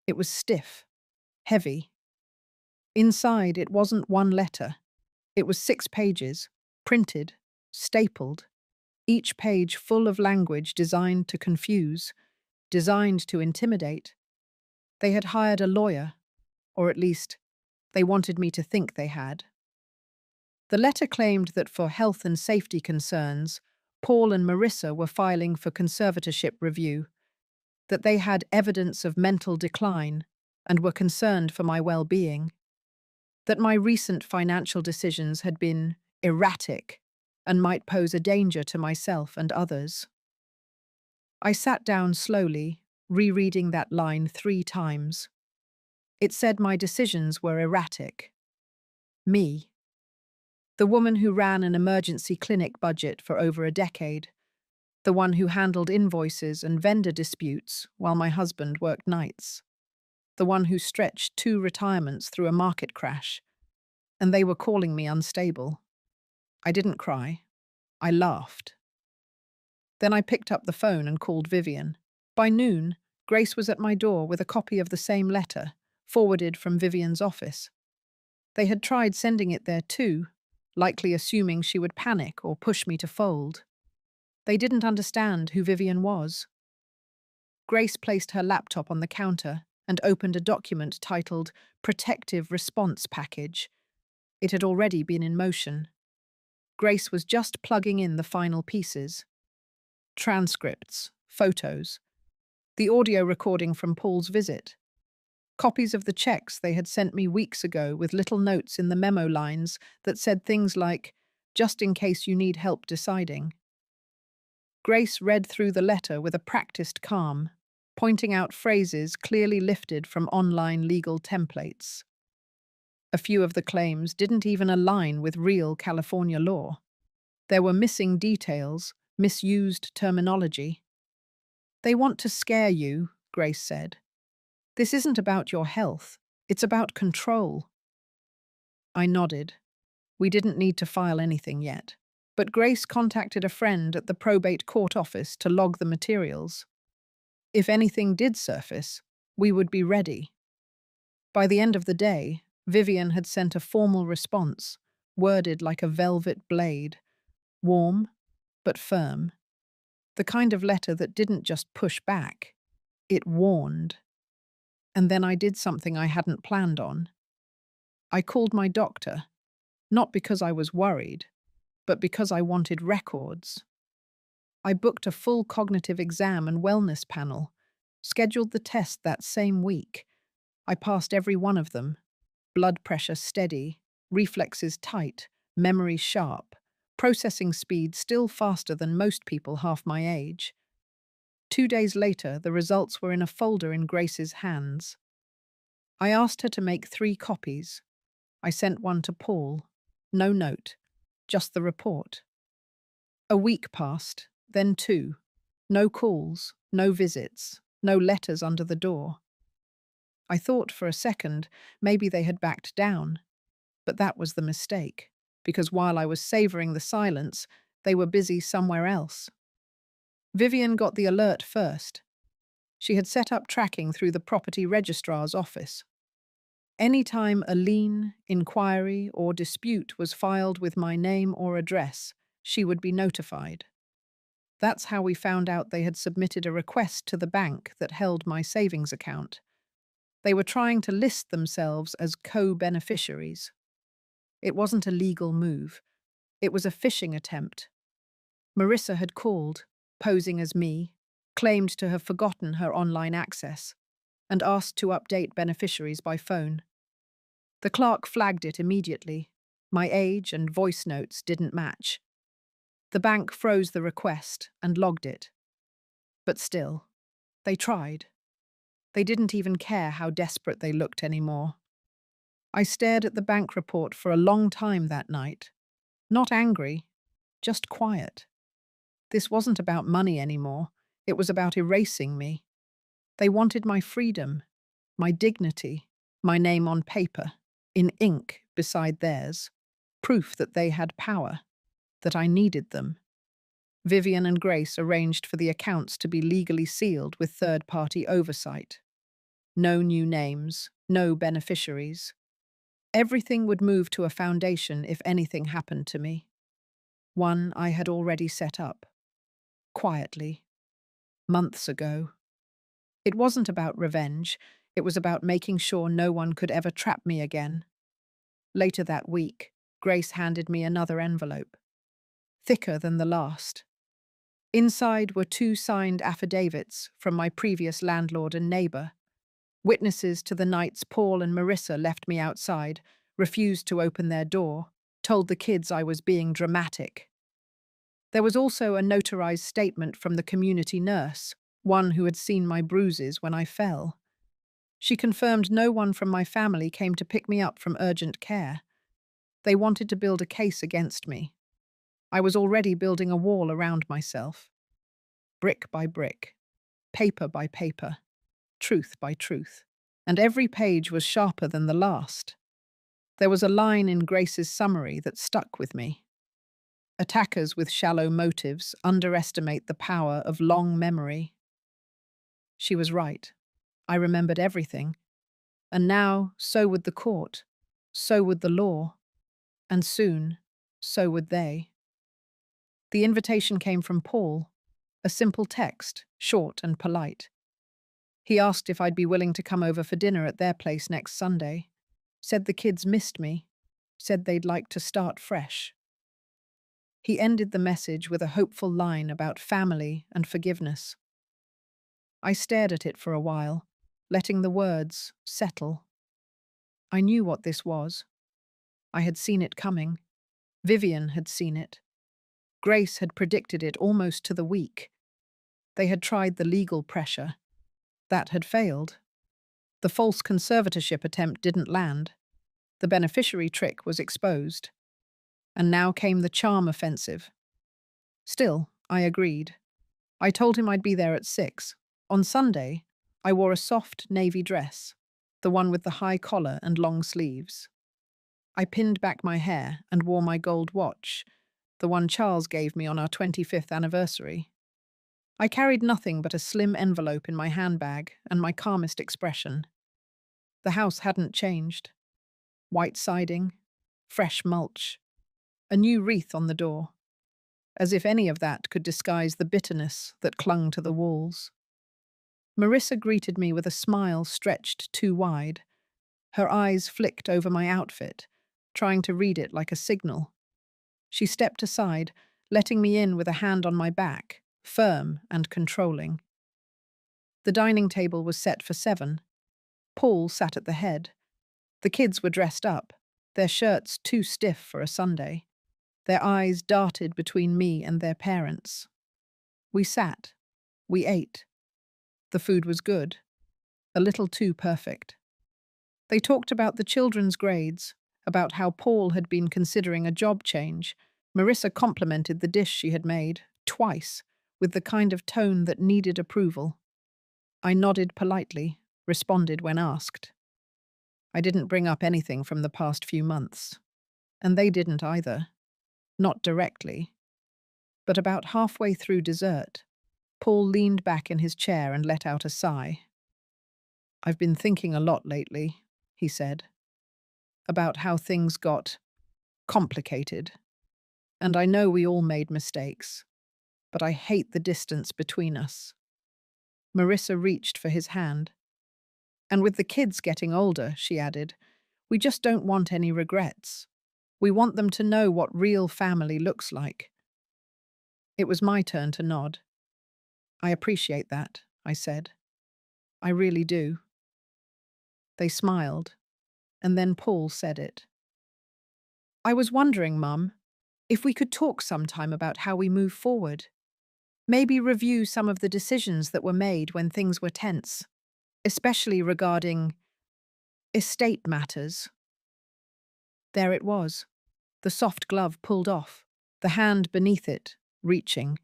It was stiff, heavy. Inside, it wasn't one letter. It was 6 pages, printed, stapled, each page full of language designed to confuse, designed to intimidate. They had hired a lawyer, or at least, they wanted me to think they had. The letter claimed that for health and safety concerns, Paul and Marissa were filing for conservatorship review, that they had evidence of mental decline and were concerned for my well-being, that my recent financial decisions had been erratic and might pose a danger to myself and others. I sat down slowly, rereading that line 3 times. It said my decisions were erratic. Me. The woman who ran an emergency clinic budget for over a decade. The one who handled invoices and vendor disputes while my husband worked nights. The one who stretched 2 retirements through a market crash. And they were calling me unstable. I didn't cry. I laughed. Then I picked up the phone and called Vivian. By noon, Grace was at my door with a copy of the same letter, forwarded from Vivian's office. They had tried sending it there too, likely assuming she would panic or push me to fold. They didn't understand who Vivian was. Grace placed her laptop on the counter and opened a document titled Protective Response Package. It had already been in motion. Grace was just plugging in the final pieces. Transcripts, photos, the audio recording from Paul's visit, copies of the checks they had sent me weeks ago with little notes in the memo lines that said things like, just in case you need help deciding. Grace read through the letter with a practiced calm, pointing out phrases clearly lifted from online legal templates. A few of the claims didn't even align with real California law. There were missing details, misused terminology. They want to scare you, Grace said. This isn't about your health. It's about control. I nodded. We didn't need to file anything yet. But Grace contacted a friend at the probate court office to log the materials. If anything did surface, we would be ready. By the end of the day, Vivian had sent a formal response, worded like a velvet blade, warm but firm. The kind of letter that didn't just push back, It warned. And then I did something I hadn't planned on. I called my doctor, not because I was worried, but because I wanted records. I booked a full cognitive exam and wellness panel, scheduled the test that same week. I passed every one of them. Blood pressure steady, reflexes tight, memory sharp, processing speed still faster than most people half my age. 2 days later, the results were in a folder in Grace's hands. I asked her to make 3 copies. I sent one to Paul. No note, just the report. A week passed, then 2. No calls, no visits, no letters under the door. I thought for a second maybe they had backed down, but that was the mistake, because while I was savouring the silence, they were busy somewhere else. Vivian got the alert first. She had set up tracking through the property registrar's office. Any time a lien, inquiry, or dispute was filed with my name or address, she would be notified. That's how we found out they had submitted a request to the bank that held my savings account. They were trying to list themselves as co-beneficiaries. It wasn't a legal move. It was a phishing attempt. Marissa had called, posing as me, claimed to have forgotten her online access, and asked to update beneficiaries by phone. The clerk flagged it immediately. My age and voice notes didn't match. The bank froze the request and logged it. But still, they tried. They didn't even care how desperate they looked anymore. I stared at the bank report for a long time that night. Not angry, just quiet. This wasn't about money anymore. It was about erasing me. They wanted my freedom, my dignity, my name on paper, in ink beside theirs, proof that they had power, that I needed them. Vivian and Grace arranged for the accounts to be legally sealed with third-party oversight. No new names, no beneficiaries. Everything would move to a foundation if anything happened to me. One I had already set up. Quietly. Months ago. It wasn't about revenge. It was about making sure no one could ever trap me again. Later that week, Grace handed me another envelope. Thicker than the last. Inside were 2 signed affidavits from my previous landlord and neighbour. Witnesses to the nights Paul and Marissa left me outside, refused to open their door, told the kids I was being dramatic. There was also a notarized statement from the community nurse, one who had seen my bruises when I fell. She confirmed no one from my family came to pick me up from urgent care. They wanted to build a case against me. I was already building a wall around myself. Brick by brick, paper by paper, truth by truth. And every page was sharper than the last. There was a line in Grace's summary that stuck with me. Attackers with shallow motives underestimate the power of long memory. She was right. I remembered everything. And now, so would the court. So would the law. And soon, so would they. The invitation came from Paul. A simple text, short and polite. He asked if I'd be willing to come over for dinner at their place next Sunday. Said the kids missed me. Said they'd like to start fresh. He ended the message with a hopeful line about family and forgiveness. I stared at it for a while, letting the words settle. I knew what this was. I had seen it coming. Vivian had seen it. Grace had predicted it almost to the week. They had tried the legal pressure. That had failed. The false conservatorship attempt didn't land. The beneficiary trick was exposed. And now came the charm offensive. Still, I agreed. I told him I'd be there at 6. On Sunday, I wore a soft navy dress, the one with the high collar and long sleeves. I pinned back my hair and wore my gold watch, the one Charles gave me on our 25th anniversary. I carried nothing but a slim envelope in my handbag and my calmest expression. The house hadn't changed. White siding, fresh mulch, a new wreath on the door, as if any of that could disguise the bitterness that clung to the walls. Marissa greeted me with a smile stretched too wide. Her eyes flicked over my outfit, trying to read it like a signal. She stepped aside, letting me in with a hand on my back, firm and controlling. The dining table was set for 7. Paul sat at the head. The kids were dressed up, their shirts too stiff for a Sunday. Their eyes darted between me and their parents. We sat. We ate. The food was good, a little too perfect. They talked about the children's grades, about how Paul had been considering a job change. Marissa complimented the dish she had made, twice, with the kind of tone that needed approval. I nodded politely, responded when asked. I didn't bring up anything from the past few months. And they didn't either. Not directly. But about halfway through dessert, Paul leaned back in his chair and let out a sigh. "I've been thinking a lot lately," he said, "about how things got complicated. And I know we all made mistakes, but I hate the distance between us." Marissa reached for his hand. "And with the kids getting older," she added, "we just don't want any regrets. We want them to know what real family looks like." It was my turn to nod. "I appreciate that," I said. "I really do." They smiled, and then Paul said it. "I was wondering, Mum, if we could talk sometime about how we move forward. Maybe review some of the decisions that were made when things were tense, especially regarding estate matters." There it was, the soft glove pulled off, the hand beneath it, reaching.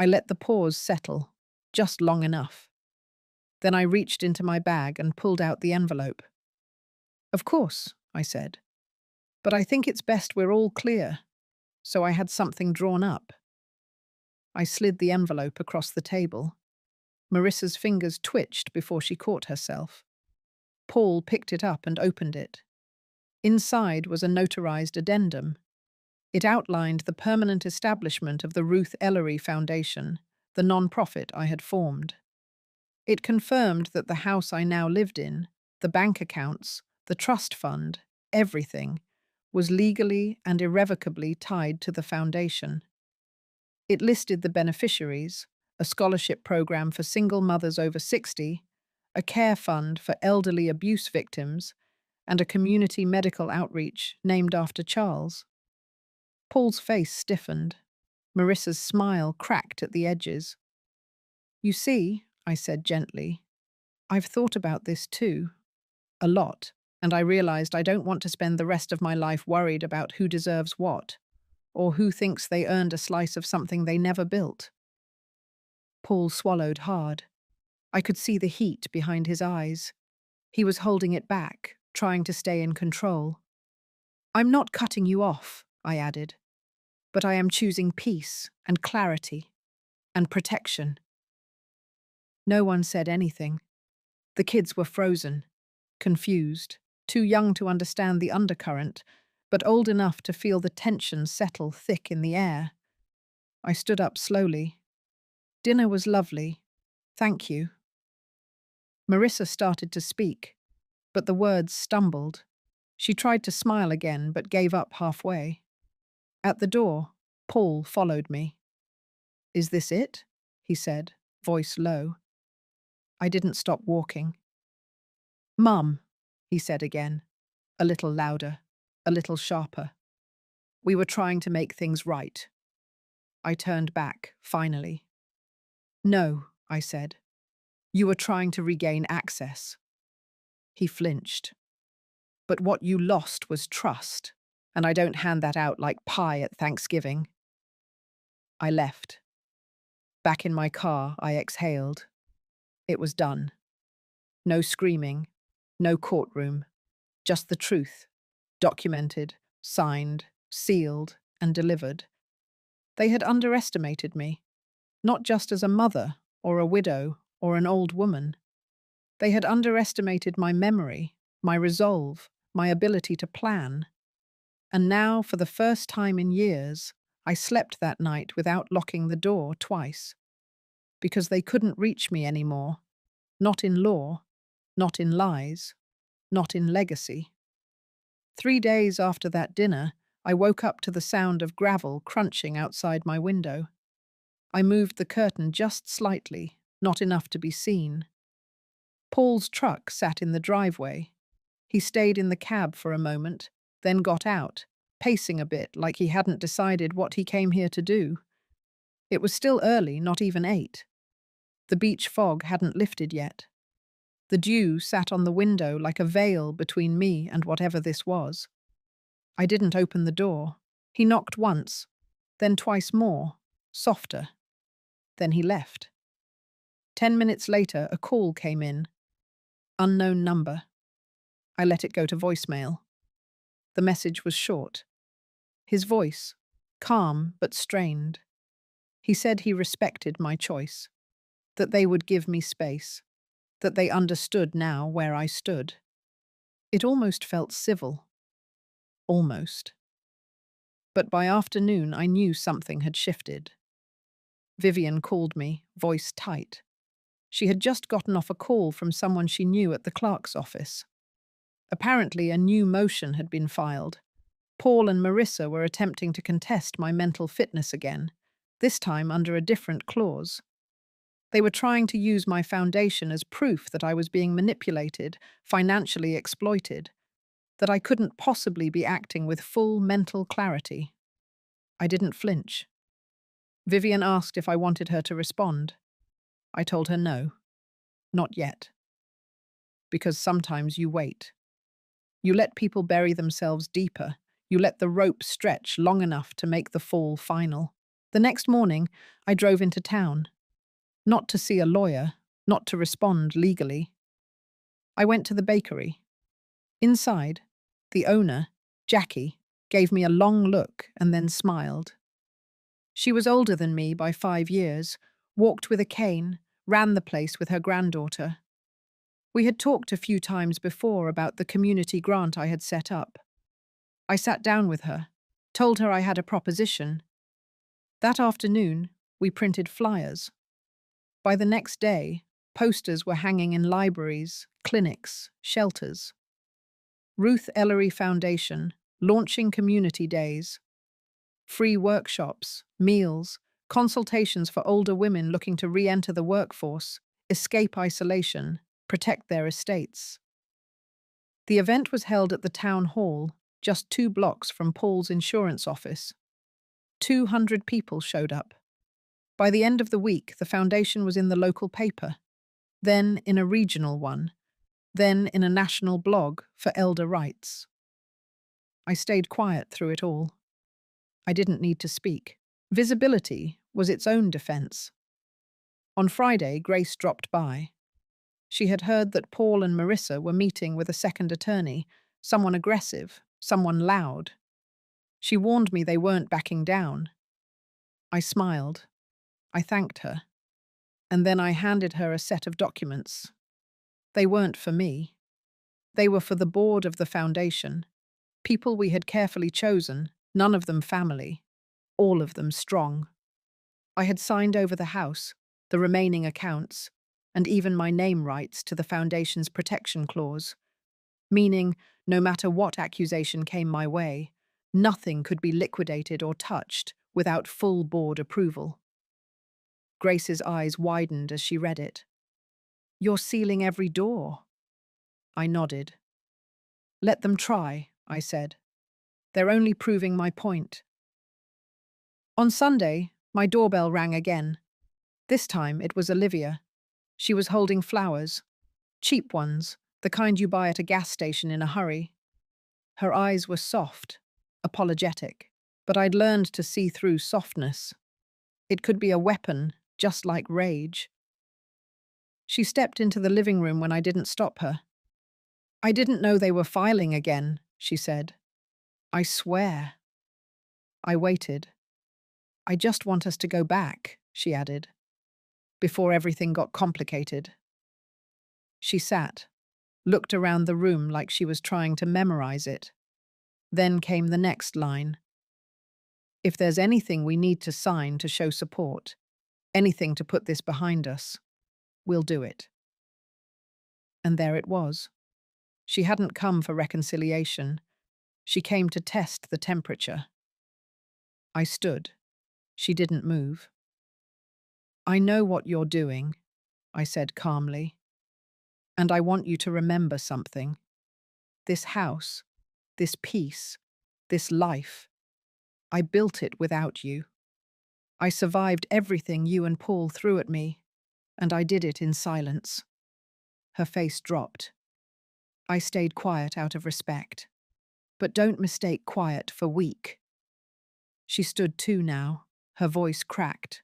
I let the pause settle, just long enough. Then I reached into my bag and pulled out the envelope. "Of course," I said, "but I think it's best we're all clear." So I had something drawn up. I slid the envelope across the table. Marissa's fingers twitched before she caught herself. Paul picked it up and opened it. Inside was a notarized addendum. It outlined the permanent establishment of the Ruth Ellery Foundation, the non-profit I had formed. It confirmed that the house I now lived in, the bank accounts, the trust fund, everything, was legally and irrevocably tied to the foundation. It listed the beneficiaries, a scholarship program for single mothers over 60, a care fund for elderly abuse victims, and a community medical outreach named after Charles. Paul's face stiffened. Marissa's smile cracked at the edges. "You see," I said gently, "I've thought about this too. A lot. And I realized I don't want to spend the rest of my life worried about who deserves what, or who thinks they earned a slice of something they never built." Paul swallowed hard. I could see the heat behind his eyes. He was holding it back, trying to stay in control. "I'm not cutting you off," I added, "but I am choosing peace and clarity and protection." No one said anything. The kids were frozen, confused, too young to understand the undercurrent, but old enough to feel the tension settle thick in the air. I stood up slowly. "Dinner was lovely. Thank you." Marissa started to speak, but the words stumbled. She tried to smile again, but gave up halfway. At the door, Paul followed me. "Is this it?" he said, voice low. I didn't stop walking. "Mum," he said again, a little louder, a little sharper. "We were trying to make things right." I turned back, finally. "No," I said. "You were trying to regain access." He flinched. "But what you lost was trust, and I don't hand that out like pie at Thanksgiving." I left. Back in my car, I exhaled. It was done. No screaming, no courtroom, just the truth, documented, signed, sealed, and delivered. They had underestimated me, not just as a mother or a widow or an old woman. They had underestimated my memory, my resolve, my ability to plan. And now, for the first time in years, I slept that night without locking the door twice. because they couldn't reach me anymore. Not in law, not in lies, not in legacy. 3 days after that dinner, I woke up to the sound of gravel crunching outside my window. I moved the curtain just slightly, not enough to be seen. Paul's truck sat in the driveway. He stayed in the cab for a moment, then got out, pacing a bit like he hadn't decided what he came here to do. It was still early, not even 8. The beach fog hadn't lifted yet. The dew sat on the window like a veil between me and whatever this was. I didn't open the door. He knocked once, then twice more, softer. Then he left. 10 minutes later, a call came in. Unknown number. I let it go to voicemail. The message was short. His voice, calm but strained. He said he respected my choice, that they would give me space, that they understood now where I stood. It almost felt civil. Almost. But by afternoon, I knew something had shifted. Vivian called me, voice tight. She had just gotten off a call from someone she knew at the clerk's office. Apparently, a new motion had been filed. Paul and Marissa were attempting to contest my mental fitness again, this time under a different clause. They were trying to use my foundation as proof that I was being manipulated, financially exploited, that I couldn't possibly be acting with full mental clarity. I didn't flinch. Vivian asked if I wanted her to respond. I told her no. Not yet. Because sometimes you wait. You let people bury themselves deeper. You let the rope stretch long enough to make the fall final. The next morning, I drove into town. Not to see a lawyer, not to respond legally. I went to the bakery. Inside, the owner, Jackie, gave me a long look and then smiled. She was older than me by 5 years, walked with a cane, ran the place with her granddaughter. We had talked a few times before about the community grant I had set up. I sat down with her, told her I had a proposition. That afternoon, we printed flyers. By the next day, posters were hanging in libraries, clinics, shelters. Ruth Ellery Foundation, launching community days. Free workshops, meals, consultations for older women looking to re-enter the workforce, escape isolation, protect their estates. The event was held at the town hall, just 2 blocks from Paul's insurance office. 200 people showed up. By the end of the week, the foundation was in the local paper, then in a regional one, then in a national blog for elder rights. I stayed quiet through it all. I didn't need to speak. Visibility was its own defense. On Friday, Grace dropped by. She had heard that Paul and Marissa were meeting with a second attorney, someone aggressive, someone loud. She warned me they weren't backing down. I smiled. I thanked her. And then I handed her a set of documents. They weren't for me. They were for the board of the foundation. People we had carefully chosen, none of them family, all of them strong. I had signed over the house, the remaining accounts, and even my name rights to the foundation's protection clause, meaning no matter what accusation came my way, nothing could be liquidated or touched without full board approval. Grace's eyes widened as she read it. "You're sealing every door." I nodded. "Let them try," I said. "They're only proving my point." On Sunday, my doorbell rang again. This time it was Olivia. She was holding flowers, cheap ones, the kind you buy at a gas station in a hurry. Her eyes were soft, apologetic, but I'd learned to see through softness. It could be a weapon, just like rage. She stepped into the living room when I didn't stop her. "I didn't know they were filing again," she said. "I swear." I waited. "I just want us to go back," she added, "before everything got complicated." She sat, looked around the room like she was trying to memorize it. Then came the next line. "If there's anything we need to sign to show support, Anything to put this behind us. We'll do it. And there it was. She hadn't come for reconciliation. She came to test the temperature. I stood. She didn't move. I know what you're doing, I said calmly. And I want you to remember something. This house, this peace, this life, I built it without you. I survived everything you and Paul threw at me, and I did it in silence. Her face dropped. I stayed quiet out of respect. But don't mistake quiet for weak. She stood too now, her voice cracked.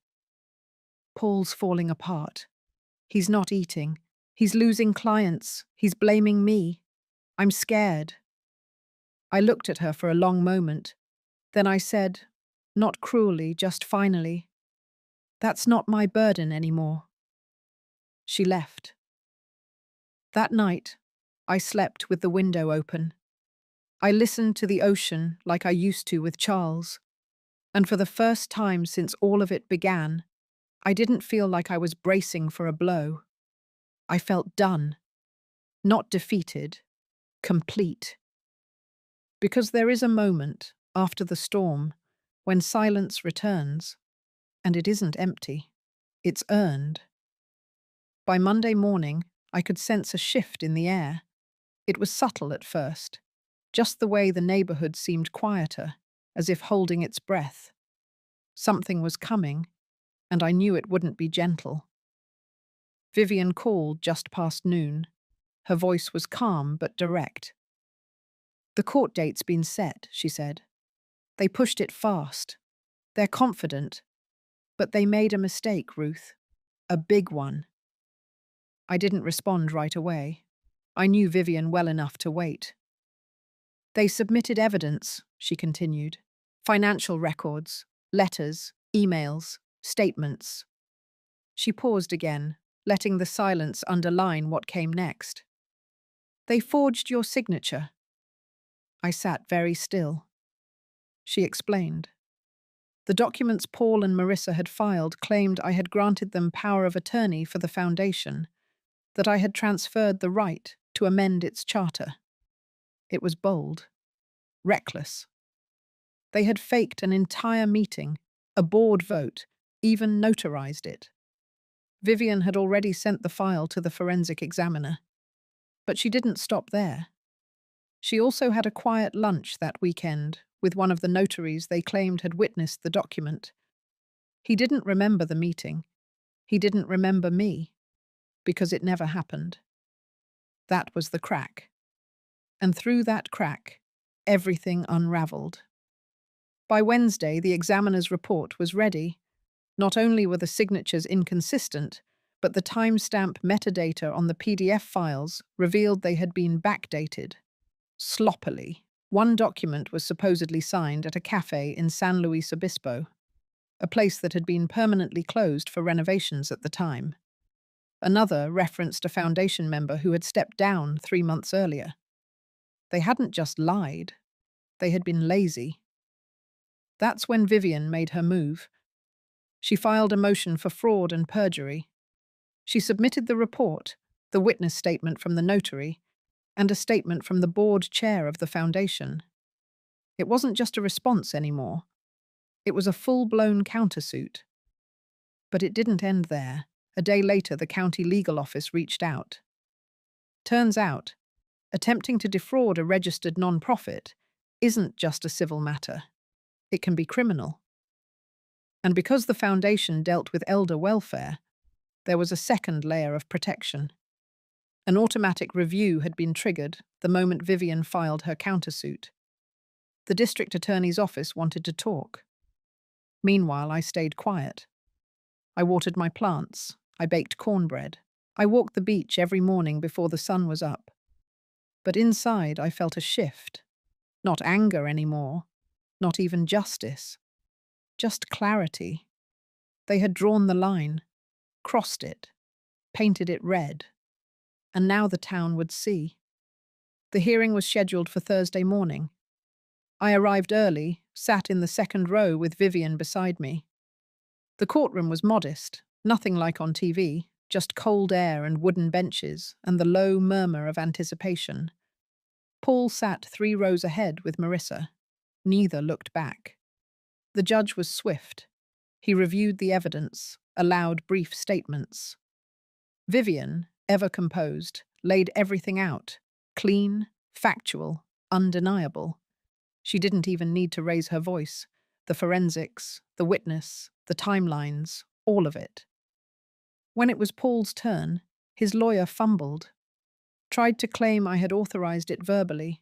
Paul's falling apart. He's not eating. He's losing clients. He's blaming me. I'm scared. I looked at her for a long moment. Then I said, not cruelly, just finally, that's not my burden anymore. She left. That night, I slept with the window open. I listened to the ocean like I used to with Charles, and for the first time since all of it began, I didn't feel like I was bracing for a blow. I felt done, not defeated, complete. Because there is a moment, after the storm, when silence returns, and it isn't empty, it's earned. By Monday morning, I could sense a shift in the air. It was subtle at first, just the way the neighborhood seemed quieter, as if holding its breath. Something was coming, and I knew it wouldn't be gentle. Vivian called just past noon. Her voice was calm but direct. The court date's been set, she said. They pushed it fast. They're confident. But they made a mistake, Ruth. A big one. I didn't respond right away. I knew Vivian well enough to wait. They submitted evidence, she continued. Financial records, letters, emails, statements. She paused again, letting the silence underline what came next. They forged your signature. I sat very still. She explained. The documents Paul and Marissa had filed claimed I had granted them power of attorney for the foundation, that I had transferred the right to amend its charter. It was bold, reckless. They had faked an entire meeting, a board vote, even notarized it. Vivian had already sent the file to the forensic examiner. But she didn't stop there. She also had a quiet lunch that weekend with one of the notaries they claimed had witnessed the document. He didn't remember the meeting. He didn't remember me, because it never happened. That was the crack. And through that crack, everything unraveled. By Wednesday, the examiner's report was ready. Not only were the signatures inconsistent, but the timestamp metadata on the PDF files revealed they had been backdated. Sloppily. One document was supposedly signed at a cafe in San Luis Obispo, a place that had been permanently closed for renovations at the time. Another referenced a foundation member who had stepped down 3 months earlier. They hadn't just lied, they had been lazy. That's when Vivian made her move. She filed a motion for fraud and perjury. She submitted the report, the witness statement from the notary, and a statement from the board chair of the foundation. It wasn't just a response anymore. It was a full-blown countersuit. But it didn't end there. A day later, the county legal office reached out. Turns out, attempting to defraud a registered non-profit isn't just a civil matter. It can be criminal. And because the foundation dealt with elder welfare, there was a second layer of protection. An automatic review had been triggered the moment Vivian filed her countersuit. The district attorney's office wanted to talk. Meanwhile, I stayed quiet. I watered my plants. I baked cornbread. I walked the beach every morning before the sun was up. But inside, I felt a shift. Not anger anymore. Not even justice. Just clarity. They had drawn the line, crossed it, painted it red. And now the town would see. The hearing was scheduled for Thursday morning. I arrived early, sat in the second row with Vivian beside me. The courtroom was modest, nothing like on TV, just cold air and wooden benches and the low murmur of anticipation. Paul sat 3 rows ahead with Marissa. Neither looked back. The judge was swift. He reviewed the evidence, allowed brief statements. Vivian, ever composed, laid everything out. Clean, factual, undeniable. She didn't even need to raise her voice. The forensics, the witness, the timelines, all of it. When it was Paul's turn, his lawyer fumbled, tried to claim I had authorized it verbally,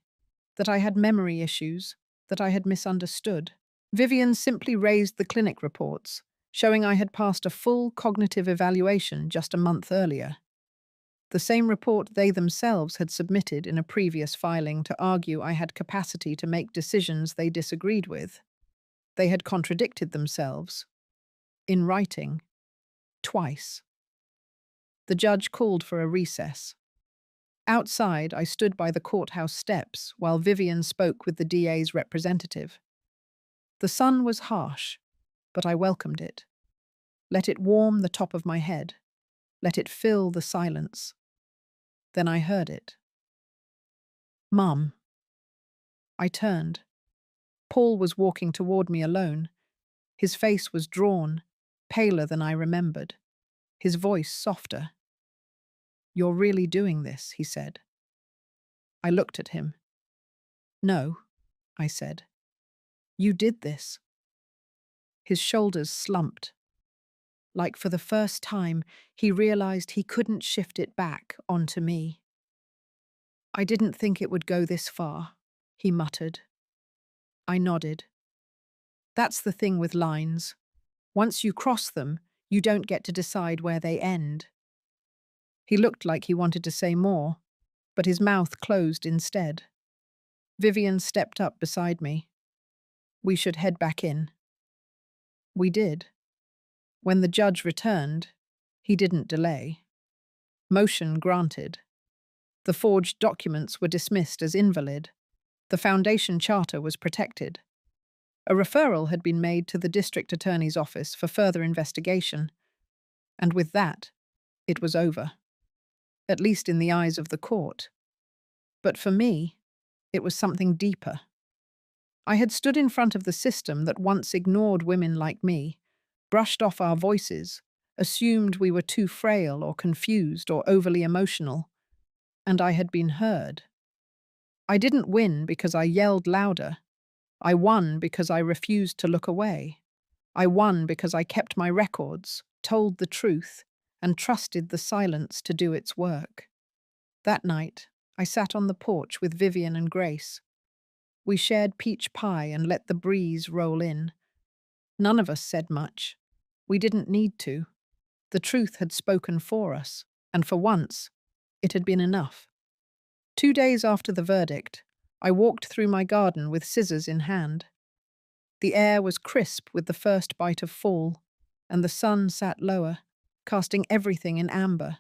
that I had memory issues, that I had misunderstood. Vivian simply raised the clinic reports, showing I had passed a full cognitive evaluation just a month earlier. The same report they themselves had submitted in a previous filing to argue I had capacity to make decisions they disagreed with. They had contradicted themselves. In writing. Twice. The judge called for a recess. Outside, I stood by the courthouse steps while Vivian spoke with the DA's representative. The sun was harsh, but I welcomed it. Let it warm the top of my head. Let it fill the silence. Then I heard it. "Mum." I turned. Paul was walking toward me alone. His face was drawn, paler than I remembered. His voice softer. "You're really doing this," he said. I looked at him. "No," I said. "You did this." His shoulders slumped. Like for the first time, he realized he couldn't shift it back onto me. "I didn't think it would go this far," he muttered. I nodded. That's the thing with lines. Once you cross them, you don't get to decide where they end. He looked like he wanted to say more, but his mouth closed instead. Vivian stepped up beside me. "We should head back in." We did. When the judge returned, he didn't delay. Motion granted. The forged documents were dismissed as invalid. The foundation charter was protected. A referral had been made to the district attorney's office for further investigation, and with that, it was over. At least in the eyes of the court. But for me, it was something deeper. I had stood in front of the system that once ignored women like me, brushed off our voices, assumed we were too frail or confused or overly emotional, and I had been heard. I didn't win because I yelled louder. I won because I refused to look away. I won because I kept my records, told the truth, and trusted the silence to do its work. That night, I sat on the porch with Vivian and Grace. We shared peach pie and let the breeze roll in. None of us said much. We didn't need to. The truth had spoken for us, and for once, it had been enough. 2 days after the verdict, I walked through my garden with scissors in hand. The air was crisp with the first bite of fall, and the sun sat lower, casting everything in amber.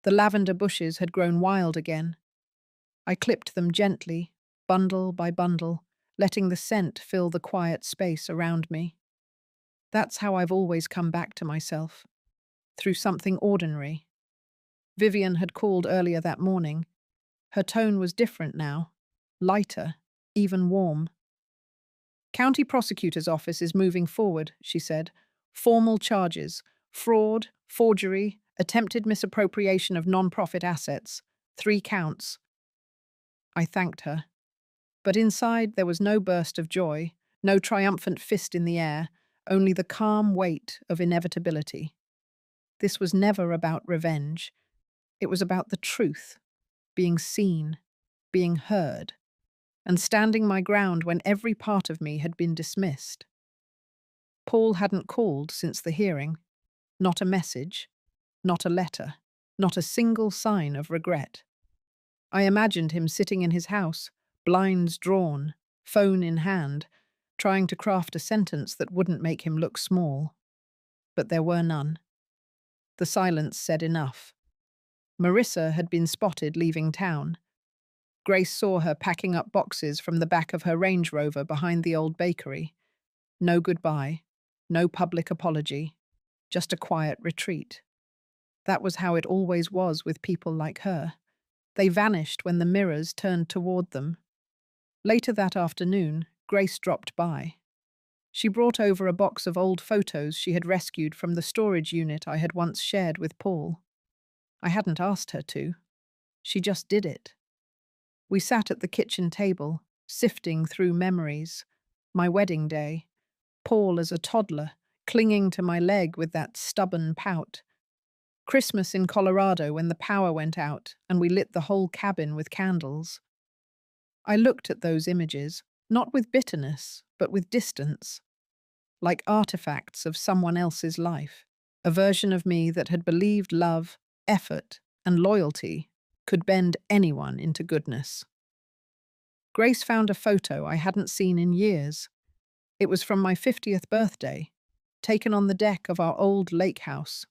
The lavender bushes had grown wild again. I clipped them gently, bundle by bundle, letting the scent fill the quiet space around me. That's how I've always come back to myself, through something ordinary. Vivian had called earlier that morning. Her tone was different now, lighter, even warm. "County prosecutor's office is moving forward," she said. "Formal charges, fraud, forgery, attempted misappropriation of non-profit assets, 3 counts." I thanked her. But inside there was no burst of joy, no triumphant fist in the air, only the calm weight of inevitability. This was never about revenge. It was about the truth, being seen, being heard, and standing my ground when every part of me had been dismissed. Paul hadn't called since the hearing. Not a message, not a letter, not a single sign of regret. I imagined him sitting in his house, blinds drawn, phone in hand, trying to craft a sentence that wouldn't make him look small. But there were none. The silence said enough. Marissa had been spotted leaving town. Grace saw her packing up boxes from the back of her Range Rover behind the old bakery. No goodbye. no public apology, just a quiet retreat. That was how it always was with people like her. They vanished when the mirrors turned toward them. Later that afternoon, Grace dropped by. She brought over a box of old photos she had rescued from the storage unit I had once shared with Paul. I hadn't asked her to. She just did it. We sat at the kitchen table, sifting through memories. My wedding day, Paul as a toddler, clinging to my leg with that stubborn pout. Christmas in Colorado when the power went out and we lit the whole cabin with candles. I looked at those images, not with bitterness, but with distance, like artifacts of someone else's life, a version of me that had believed love, effort, and loyalty could bend anyone into goodness. Grace found a photo I hadn't seen in years. It was from my 50th birthday, taken on the deck of our old lake house.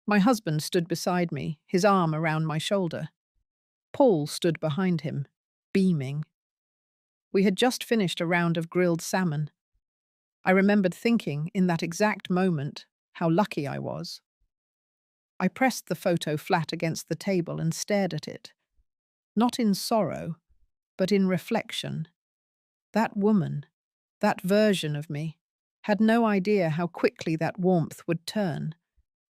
My husband stood beside me, his arm around my shoulder. Paul stood behind him, beaming. We had just finished a round of grilled salmon. I remembered thinking, in that exact moment, how lucky I was. I pressed the photo flat against the table and stared at it. Not in sorrow, but in reflection. That woman, that version of me, had no idea how quickly that warmth would turn,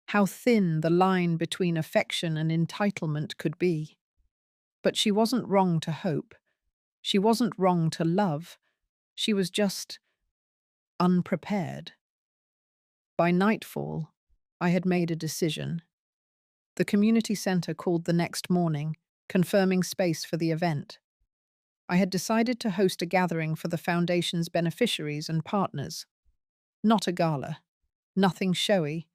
how thin the line between affection and entitlement could be. But she wasn't wrong to hope. She wasn't wrong to love. She was just unprepared. By nightfall, I had made a decision. The community center called the next morning, confirming space for the event. I had decided to host a gathering for the foundation's beneficiaries and partners. Not a gala, nothing showy,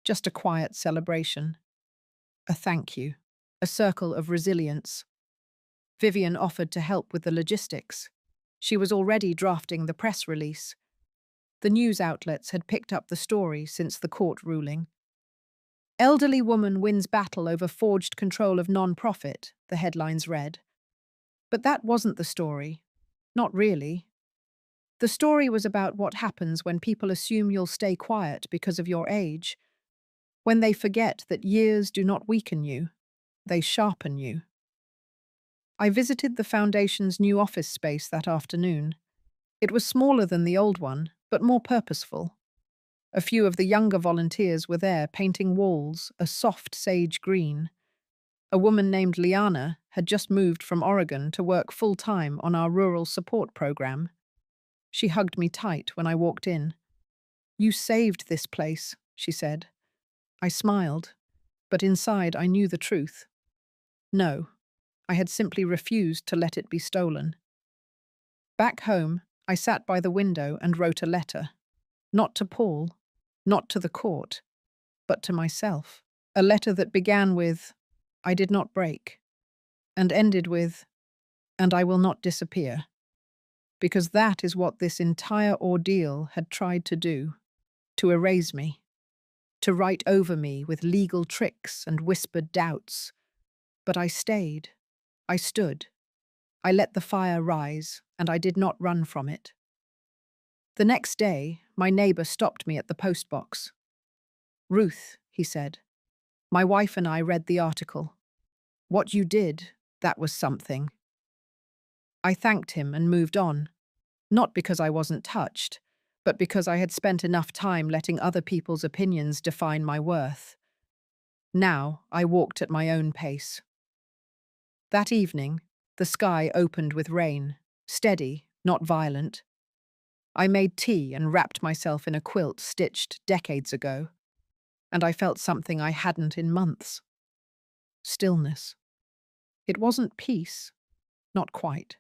just a quiet celebration. A thank you, a circle of resilience. Vivian offered to help with the logistics. She was already drafting the press release. The news outlets had picked up the story since the court ruling. Elderly woman wins battle over forged control of non-profit, the headlines read. But that wasn't the story. Not really. The story was about what happens when people assume you'll stay quiet because of your age, when they forget that years do not weaken you, they sharpen you. I visited the foundation's new office space that afternoon. It was smaller than the old one, but more purposeful. A few of the younger volunteers were there painting walls a soft sage green. A woman named Liana had just moved from Oregon to work full-time on our rural support program. She hugged me tight when I walked in. "You saved this place," she said. I smiled, but inside I knew the truth. No, I had simply refused to let it be stolen. Back home, I sat by the window and wrote a letter. Not to Paul, not to the court, but to myself. A letter that began with, "I did not break," and ended with, "and I will not disappear." Because that is what this entire ordeal had tried to do, to erase me, to write over me with legal tricks and whispered doubts. But I stayed. I stood. I let the fire rise, and I did not run from it. The next day, my neighbor stopped me at the postbox. "Ruth," he said, "my wife and I read the article. What you did, that was something." I thanked him and moved on, not because I wasn't touched, but because I had spent enough time letting other people's opinions define my worth. Now I walked at my own pace. That evening, the sky opened with rain, steady, not violent. I made tea and wrapped myself in a quilt stitched decades ago, and I felt something I hadn't in months. Stillness. It wasn't peace, not quite,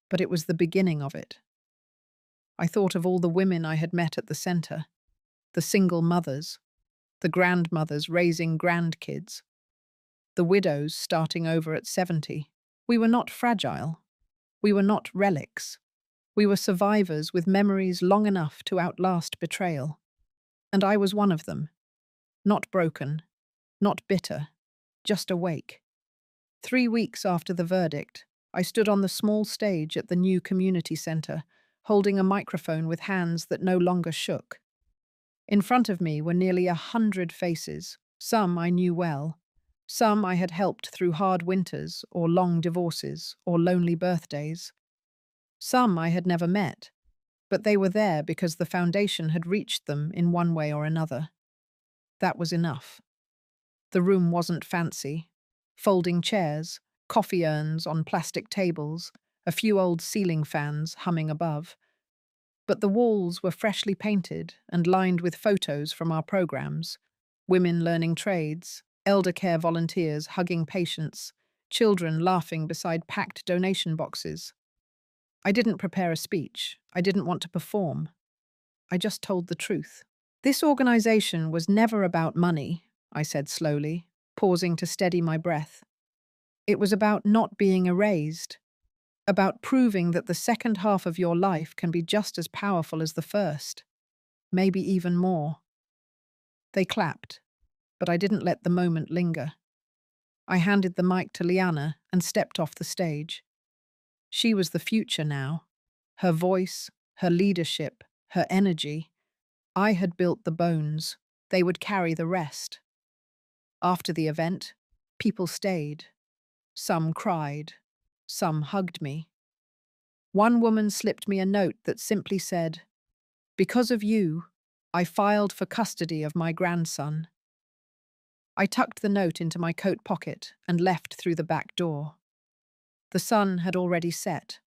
but it was the beginning of it. I thought of all the women I had met at the center, the single mothers, the grandmothers raising grandkids, the widows starting over at 70. We were not fragile. We were not relics. We were survivors with memories long enough to outlast betrayal. And I was one of them. Not broken, not bitter, just awake. 3 weeks after the verdict, I stood on the small stage at the new community center, holding a microphone with hands that no longer shook. In front of me were nearly 100 faces. Some I knew well. Some I had helped through hard winters, or long divorces, or lonely birthdays. Some I had never met, but they were there because the foundation had reached them in one way or another. That was enough. The room wasn't fancy. Folding chairs, coffee urns on plastic tables, a few old ceiling fans humming above. But the walls were freshly painted and lined with photos from our programs: women learning trades, elder care volunteers hugging patients, children laughing beside packed donation boxes. I didn't prepare a speech. I didn't want to perform. I just told the truth. This organization was never about money, I said slowly, pausing to steady my breath. It was about not being erased, about proving that the second half of your life can be just as powerful as the first, maybe even more. They clapped, but I didn't let the moment linger. I handed the mic to Liana and stepped off the stage. She was the future now. Her voice, her leadership, her energy. I had built the bones. They would carry the rest. After the event, people stayed. Some cried. Some hugged me. One woman slipped me a note that simply said, "Because of you, I filed for custody of my grandson." I tucked the note into my coat pocket and left through the back door. The sun had already set.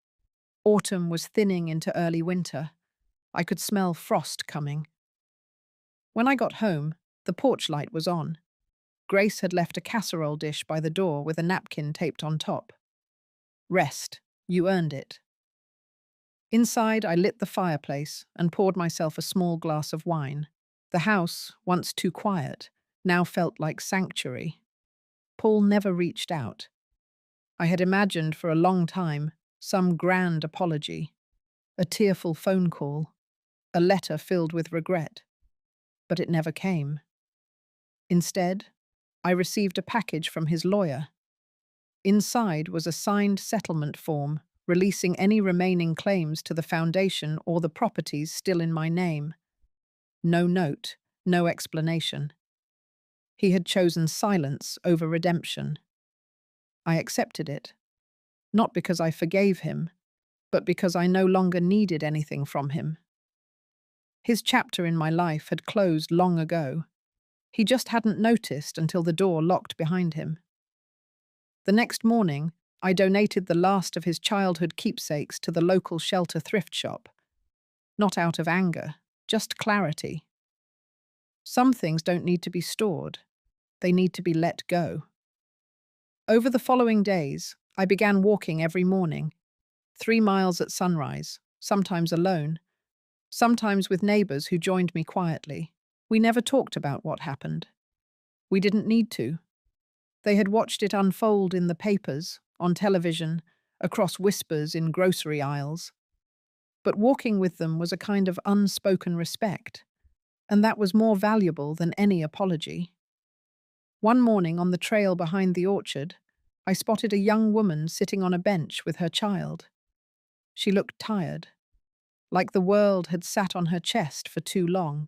Autumn was thinning into early winter. I could smell frost coming. When I got home, the porch light was on. Grace had left a casserole dish by the door with a napkin taped on top. "Rest. You earned it." Inside, I lit the fireplace and poured myself a small glass of wine. The house, once too quiet, now felt like sanctuary. Paul never reached out. I had imagined for a long time some grand apology, a tearful phone call, a letter filled with regret. But it never came. Instead, I received a package from his lawyer. Inside was a signed settlement form releasing any remaining claims to the foundation or the properties still in my name. No note, no explanation. He had chosen silence over redemption. I accepted it, not because I forgave him, but because I no longer needed anything from him. His chapter in my life had closed long ago. He just hadn't noticed until the door locked behind him. The next morning, I donated the last of his childhood keepsakes to the local shelter thrift shop. Not out of anger, just clarity. Some things don't need to be stored. They need to be let go. Over the following days, I began walking every morning, 3 miles at sunrise, sometimes alone, sometimes with neighbors who joined me quietly. We never talked about what happened. We didn't need to. They had watched it unfold in the papers, on television, across whispers in grocery aisles. But walking with them was a kind of unspoken respect, and that was more valuable than any apology. One morning on the trail behind the orchard, I spotted a young woman sitting on a bench with her child. She looked tired, like the world had sat on her chest for too long.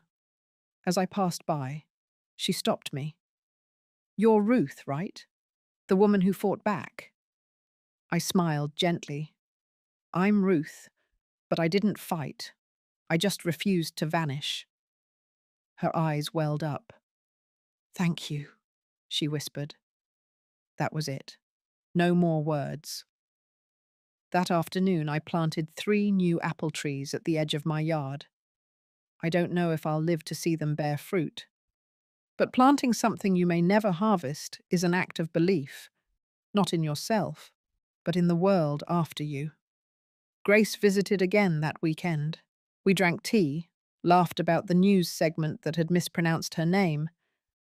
As I passed by, she stopped me. "You're Ruth, right? The woman who fought back?" I smiled gently. "I'm Ruth, but I didn't fight. I just refused to vanish." Her eyes welled up. "Thank you," she whispered. That was it. No more words. That afternoon, I planted 3 new apple trees at the edge of my yard. I don't know if I'll live to see them bear fruit. But planting something you may never harvest is an act of belief, not in yourself, but in the world after you. Grace visited again that weekend. We drank tea, laughed about the news segment that had mispronounced her name,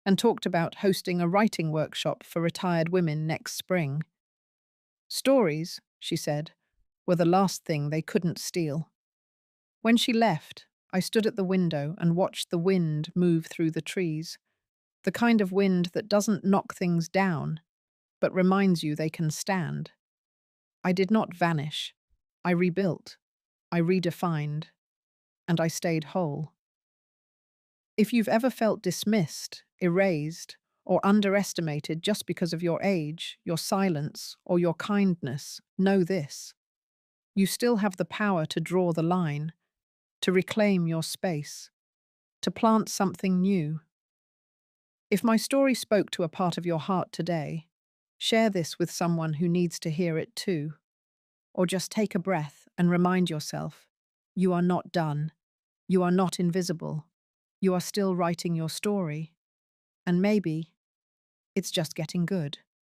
and talked about hosting a writing workshop for retired women next spring. Stories, she said, were the last thing they couldn't steal. When she left, I stood at the window and watched the wind move through the trees, the kind of wind that doesn't knock things down, but reminds you they can stand. I did not vanish. I rebuilt. I redefined, and I stayed whole. If you've ever felt dismissed, erased, or underestimated just because of your age, your silence, or your kindness, know this. You still have the power to draw the line, to reclaim your space, to plant something new. If my story spoke to a part of your heart today, share this with someone who needs to hear it too. Or just take a breath and remind yourself, you are not done. You are not invisible. You are still writing your story. And maybe it's just getting good.